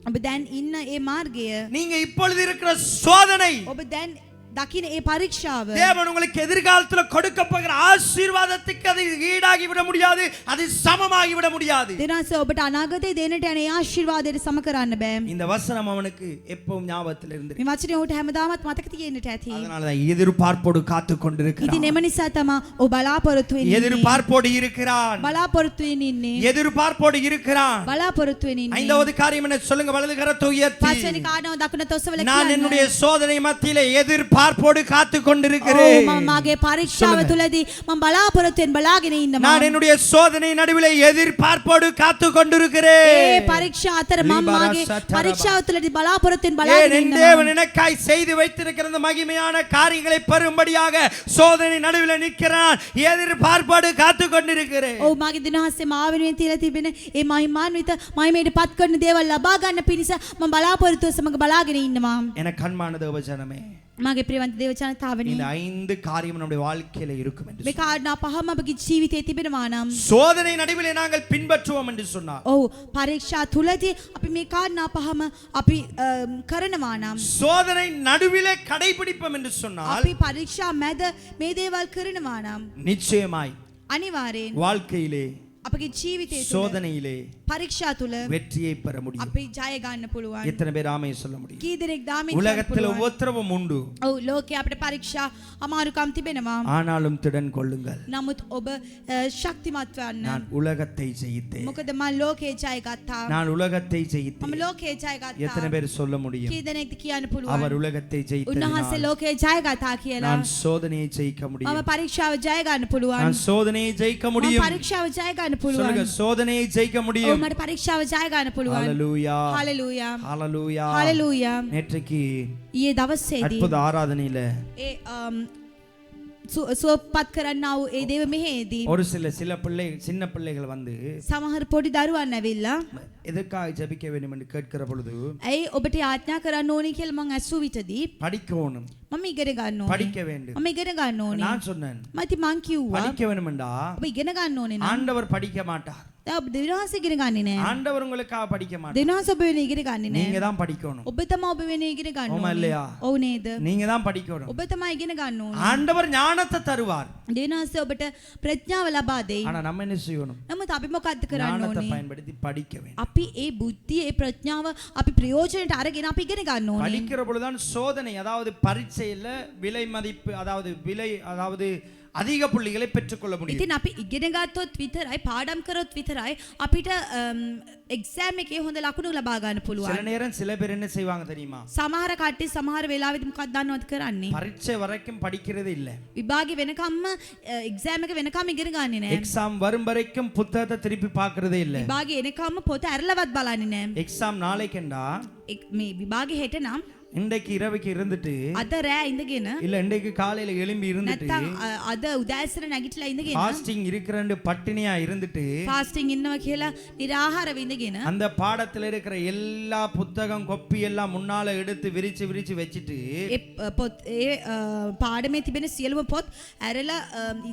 ඔබ දැන් ඉන්න ඒ මාර්ගය, நீங்க இப்பொழுது இருக்கிற சோதனை, ඔබ දැන් දකින ඒ පරීක්ෂාව தேவன் உங்களுக்கு எதிர்காலத்துல கொடுக்க போகிற ஆசீர்வாதத்துக்கு அது ஈடாகி விட முடியாது, அது சமமாகி விட முடியாது. දෙනස ඔබට අනාගතේ දෙන්නට යන ඒ ආශිර්වාදයට සම කරන්න බෑ. இந்த வசனம் அவனுக்கு எப்பவும் ஞாபகத்தில் இருந்து, මේ වචනේ ඔහුට හැමදාමත් මතක තියෙන්නට ඇති. அதனால தான் எதிர்பார்ப்போடு காத்து கொண்டிருக்கிறான். ඉතින් එම නිසා තමයි ඔබ බලාපොරොත්තු වෙන්නේ. எதிர்பார்ப்போடு இருக்கிறான். බලාපොරොත්තු වෙමින් ඉන්නේ. எதிர்பார்ப்போடு இருக்கிறான். බලාපොරොත්තු වෙමින් ඉන්නේ. ஐந்தாவது காரியம் என்ன சொல்லுங்க, வலது கரத்தை உயர்த்தி. පස්වෙනි කාරණාව දකුණ තොසවල நான் කියන්න. என்னுடைய சோதனை மத்தியிலே எதிர்பார்ப்போடு காத்து ඔව් கொண்டிருக்கிறேன். මම මාගේ පරීක්ෂාව சொல்லுங்க. තුලදී මම බලාපොරොත්තුෙන් බලාගෙන ඉන්නවා. நான் என்னுடைய சோதனை நடுவிலே எதிர்பார்ப்போடு காத்து கொண்டிருக்கிறேன். ඒ පරීක්ෂා අතර මම මාගේ පරීක්ෂාව තුලදී බලාපොරොත්තුෙන් ஏன் බලාගෙන என் ඉන්නවා. தேவன் எனக்காய் செய்து வைத்திருக்கிற இந்த மகிமையான காரியங்களை பெறும்படியாக சோதனை நடுவிலே நிற்கிறான், எதிர்பார்ப்போடு காத்து கொண்டிருக்கிறேன். ඔව් මාගේ දිනහස්සේ මාව වෙනුවෙන් තියලා තිබෙන ඒ මහිමාන්විත මහිමයට පත් කරන දේවල් ලබා ගන්න පිණිස මම බලාපොරොත්තුව සමග බලාගෙන ඉන්නවා. எனக்கு அன்பான தேவஜனமே, මාගේ ප්‍රියවන්ත දේව ජනතාවනි, இந்த 5 காரியம் நம்முடைய வாழ்க்கையில இருக்கும் என்று මේ කාරණා පහම අපගේ ජීවිතයේ තිබෙනවා නම් சோதனை நடுவிலே நாங்கள் பின்பற்றுவோம் என்று சொன்னார். ඔව් පරීක්ෂා තුලදී අපි මේ කාරණා පහම අපි කරනවා නම්, சோதனை நடுவிலே கடைபிடிப்போம் என்று சொன்னால் අපි පරීක්ෂා මැද මේ දේවල් කරනවා නම් நிச்சயமாய் අනිවාර්යෙන් வாழ்க்கையிலே අපගේ ජීවිතය තුළ சோதனையிலே පරීක්ෂා තුළ வெற்றியை பெற முடியும். අපි ජය ගන්න පුළුවන්. எத்தனை பேர் ஆமென் சொல்ல முடியும்? කී දෙනෙක් දාමින් කියන්න உலகத்தில் පුළුවන්? உபத்திரவம் உண்டு, ඔව් ලෝකේ අපිට පරීක්ෂා අමාරුකම් තිබෙනවා. ஆனாலும் திடன் கொள்ளுங்கள். නමුත් ඔබ ශක්තිමත් වන්න. நான் உலகத்தை ஜெயித்தேன், මොකද මම ලෝකේ ජය ගත්තා. நான் உலகத்தை මම ஜெயித்தேன். ලෝකේ ජය எத்தனை ගත්තා. பேர் சொல்ல முடியும்? කී දෙනෙක්ද කියන්න அவர் පුළුවන්? உலகத்தை උන්වහන්සේ ஜெயித்தேன், ලෝකේ ජය ගත්තා කියලා. நான் சோதனையை ஜெயிக்க මම முடியும். පරීක්ෂාව ජය ගන්න පුළුවන්. நான் சோதனையை ஜெயிக்க මම முடியும். පරීක්ෂාව ජය ගන්න சொல்லுங்க, පුළුවන්. சோதனையை ஜெயிக்க ඔව් முடியும். මට පරීක්ෂාව ජය ගන්න පුළුවන්. ஹalleluya, හalleluya. ஹalleluya. හalleluya. நேற்றைக்கு ඊයේ දවසේදී அற்புத ஆராதனையில ඒ සුවපත් කරන්නා වූ ඒ දේව මෙහෙයේදී ஒரு சில சின்ன பிள்ளைகள் வந்து සමහර පොඩි දරුවන් ඇවිල්ලා எதற்காக ஜெபிக்க வேண்டும் என்று கேட்கிற பொழுது ඇයි ඔබට යාඥා කරන්න ඕනේ කියලා මං ඇසූ විටදී படிக்கணும், මම ඉගෙන ගන්න ඕනේ. படிக்க வேண்டும். මම ඉගෙන ගන්න ඕනේ. நான் சொன்னேன், මම ඉතින් මං කිව්වා படிக்க வேண்டுமெண்டா ඔබ ඉගෙන ගන්න ඕනේ නම් ஆண்டவர் படிக்க மாட்டார். දැන් ඔබ දෙවියන්වහන්සේ ඉගෙන ගන්නේ නැහැ. ஆண்டவர் உங்களுக்காக படிக்க மாட்டார். දෙවියන්වහන්සේ ඔබ වෙන ඉගෙන ගන්නේ நீங்க නැහැ. தான் படிக்கணும். ඔබ තමයි ඔබ වෙන ඉගෙන ගන්න ஆமா ඕනේ. இல்லையா? ඔව් නේද? நீங்க தான் படிக்கணும். ඔබ තමයි ඉගෙන ගන්න ඕනේ. ஆண்டவர் ஞானத்தை தருவார். දෙවියන්වහන්සේ ඔබට ප්‍රඥාව ලබා දෙයි. ஆனா நம்ம என்ன செய்யணும்? නමුත් අපි මොකද්ද කරන්න ஞானத்தை ඕනේ? பயன்படுத்தி படிக்க வேண்டும். අපි ඒ බුද්ධිය ඒ ප්‍රඥාව අපි ප්‍රයෝජනට අරගෙන අපි ඉගෙන ගන්න ඕනේ. படிக்கிற பொழுதுதான் சோதனை, அதாவது பரீட்சையில விலை மதிப்பு, அதாவது அதிக புள்ளிகளை பெற்றுக்கொள்ள முடியும். ඉතින් අපි ඉගෙන ගත්තොත් විතරයි පාඩම් කරොත් විතරයි අපිට එක්සෑම් එකේ හොඳ ලකුණු ලබා ගන්න சில පුළුවන්. நேரம் சில பேர் என்ன செய்வாங்க தெரியுமா? සමහර කට්ටිය සමහර වෙලාවෙදි මොකක්ද දන්නවද කරන්නේ? பரீட்சை வரைக்கும் படிக்கிறதே இல்ல. විභාගෙ වෙනකම්ම එක්සෑම් එක වෙනකම් ඉගෙන ගන්නේ නැහැ. எக்ஸாம் வரும் வரைக்கும் புத்தகத்தை திருப்பி பார்க்கறதே இல்ல. විභාගෙ එනකම්ම පොත ඇරලවත් බලන්නේ නැහැ. எக்ஸாம் நாளைக்குண்டா මේ විභාගෙ හෙට නම් இன்றைக்கு இரவுக்கு இருந்துட்டு, අද රෑ ඉඳගෙන இல்ல இன்றைக்கு காலையில எழும்பி இருந்துட்டு, නැත්තම් අද උදෑසන නැගිටලා ඉඳගෙන ஃபாஸ்டிங் இருக்கிறண்டு பட்டினியா இருந்துட்டு, ෆාස්ටිං ඉන්නවා කියලා නිරාහාරව ඉඳගෙන அந்த பாடத்துல இருக்கிற எல்லா புத்தகம் கொப்பி எல்லாம் முன்னால எடுத்து விரிச்சு வச்சிட்டு, ඒ පොත් ඒ පාඩමේ තිබෙන සියලුම පොත් ඇරලා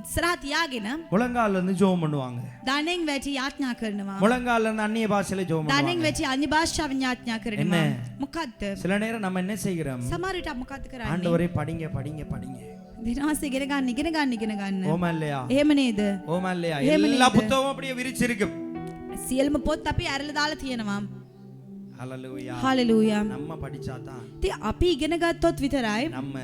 ඉස්සරහා තියාගෙන முழங்கால்ல இருந்து ஜெபம் பண்ணுவாங்க. දණෙන් වැටි යාඥා කරනවා. முழங்கால்ல இருந்து அந்நிய பாஷையில ஜெபம் දණෙන් பண்ணுவாங்க. වැටි අන්‍ය භාෂාවෙන් යාඥා කරනවා. මොකද්ද? சில நேரம் நம்ம என்ன செய்கிறோம்? සමහර විට මොකද්ද කරන්නේ? ஆண்டவரே படிங்க. දිනවාස ඉගෙන ගන්න. ஓமா இல்லையா? එහෙම නේද? ஓமா இல்லையா? එහෙම எல்லா නේද? புத்தகமும் அப்படியே விரிச்சிருக்கு. සියලුම පොත් අපි ඇරලා දාලා තියෙනවා. ஹalleluya. හalleluya. நம்ம படிச்சாதான் ඉතින් අපි ඉගෙන ගත්තොත් විතරයි நம்ம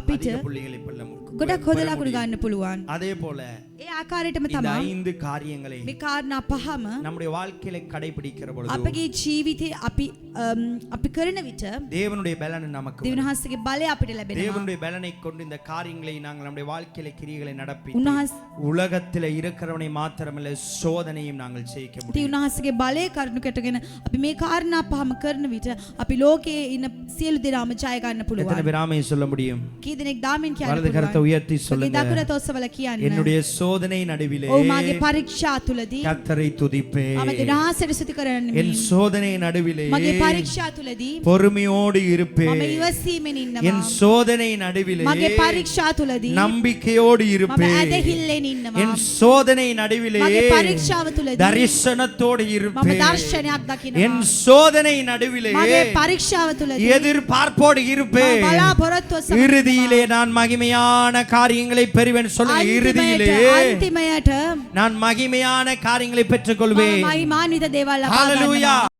අපිට அதிக புள்ளிகளை பெற ගොඩක් හොඳ ලකුණු ගන්න පුළුවන්. அதே போல ඒ ආකාරයටම இந்த තමයි 5 காரியங்களை මේ කාරණා පහම நம்முடைய வாழ்க்கையில கடைபிடிக்கிற பொழுது අපගේ ජීවිතේ අපි කරන විට தேவனுடைய பலன் நமக்கு வரும். දෙවියන්වහන්සේගේ බලය අපිට ලැබෙනවා. தேவனுடைய பலனை கொண்டு இந்த காரியங்களை நாங்கள் நம்முடைய வாழ்க்கையில கிரியைகளை நடப்பி උන්වහන්සේ உலகத்தில இருக்கிறவனை மாத்திரமல்ல சோதனையும் நாங்கள் ஜெயிக்க முடியும். ඉතින් උන්වහන්සේගේ බලය කරුණු කැටගෙන අපි මේ කාරණා පහම කරන විට අපි ලෝකයේ ඉන්න සියලු දෙනාම ජය ගන්න எத்தனை පුළුවන්. பேர் ஆமென் சொல்ல முடியும்? කී දෙනෙක් දාමින් කියන්න வலது கரத்தை පුළුවන්? உயர்த்தி ඔගේ சொல்லுங்க. දකුණ තොස්සවල කියන්න. என்னுடைய சோதனை நடுவிலே ඔව් මාගේ පරීක්ෂා තුලදී கர்த்தரை துதிப்பேன். මම දෙනාසට ස්තුති කරන්නේ. என் சோதனை நடுவிலே මගේ පරීක්ෂා තුලදී பொறுமையோடு இருப்பேன். මම ඉවසීමෙන් என் ඉන්නවා. சோதனை நடுவிலே මගේ පරීක්ෂා තුලදී நம்பிக்கையோடு මම இருப்பேன். ඇදහිල්ලෙන් ඉන්නවා. என் சோதனை நடுவிலே මගේ පරීක්ෂාව තුලදී தரிசனத்தோடு මම இருப்பேன். දර්ශනයක් දකිනවා. என் சோதனை நடுவிலே මගේ පරීක්ෂාව තුලදී எதிர்பார்ப்போடு මම இருப்பேன். බලාපොරොත්තුව இறுதியிலே நான் மகிமையான காரியங்களை பெறுவேன். சொல்லுங்க, இறுதியிலே අන්තිමයට நான் மகிமையான காரியங்களை பெற்றுக்கொள்வேன். මහිමාන්විත දේවල් ලබා ஹalleluya. ගන්නවා.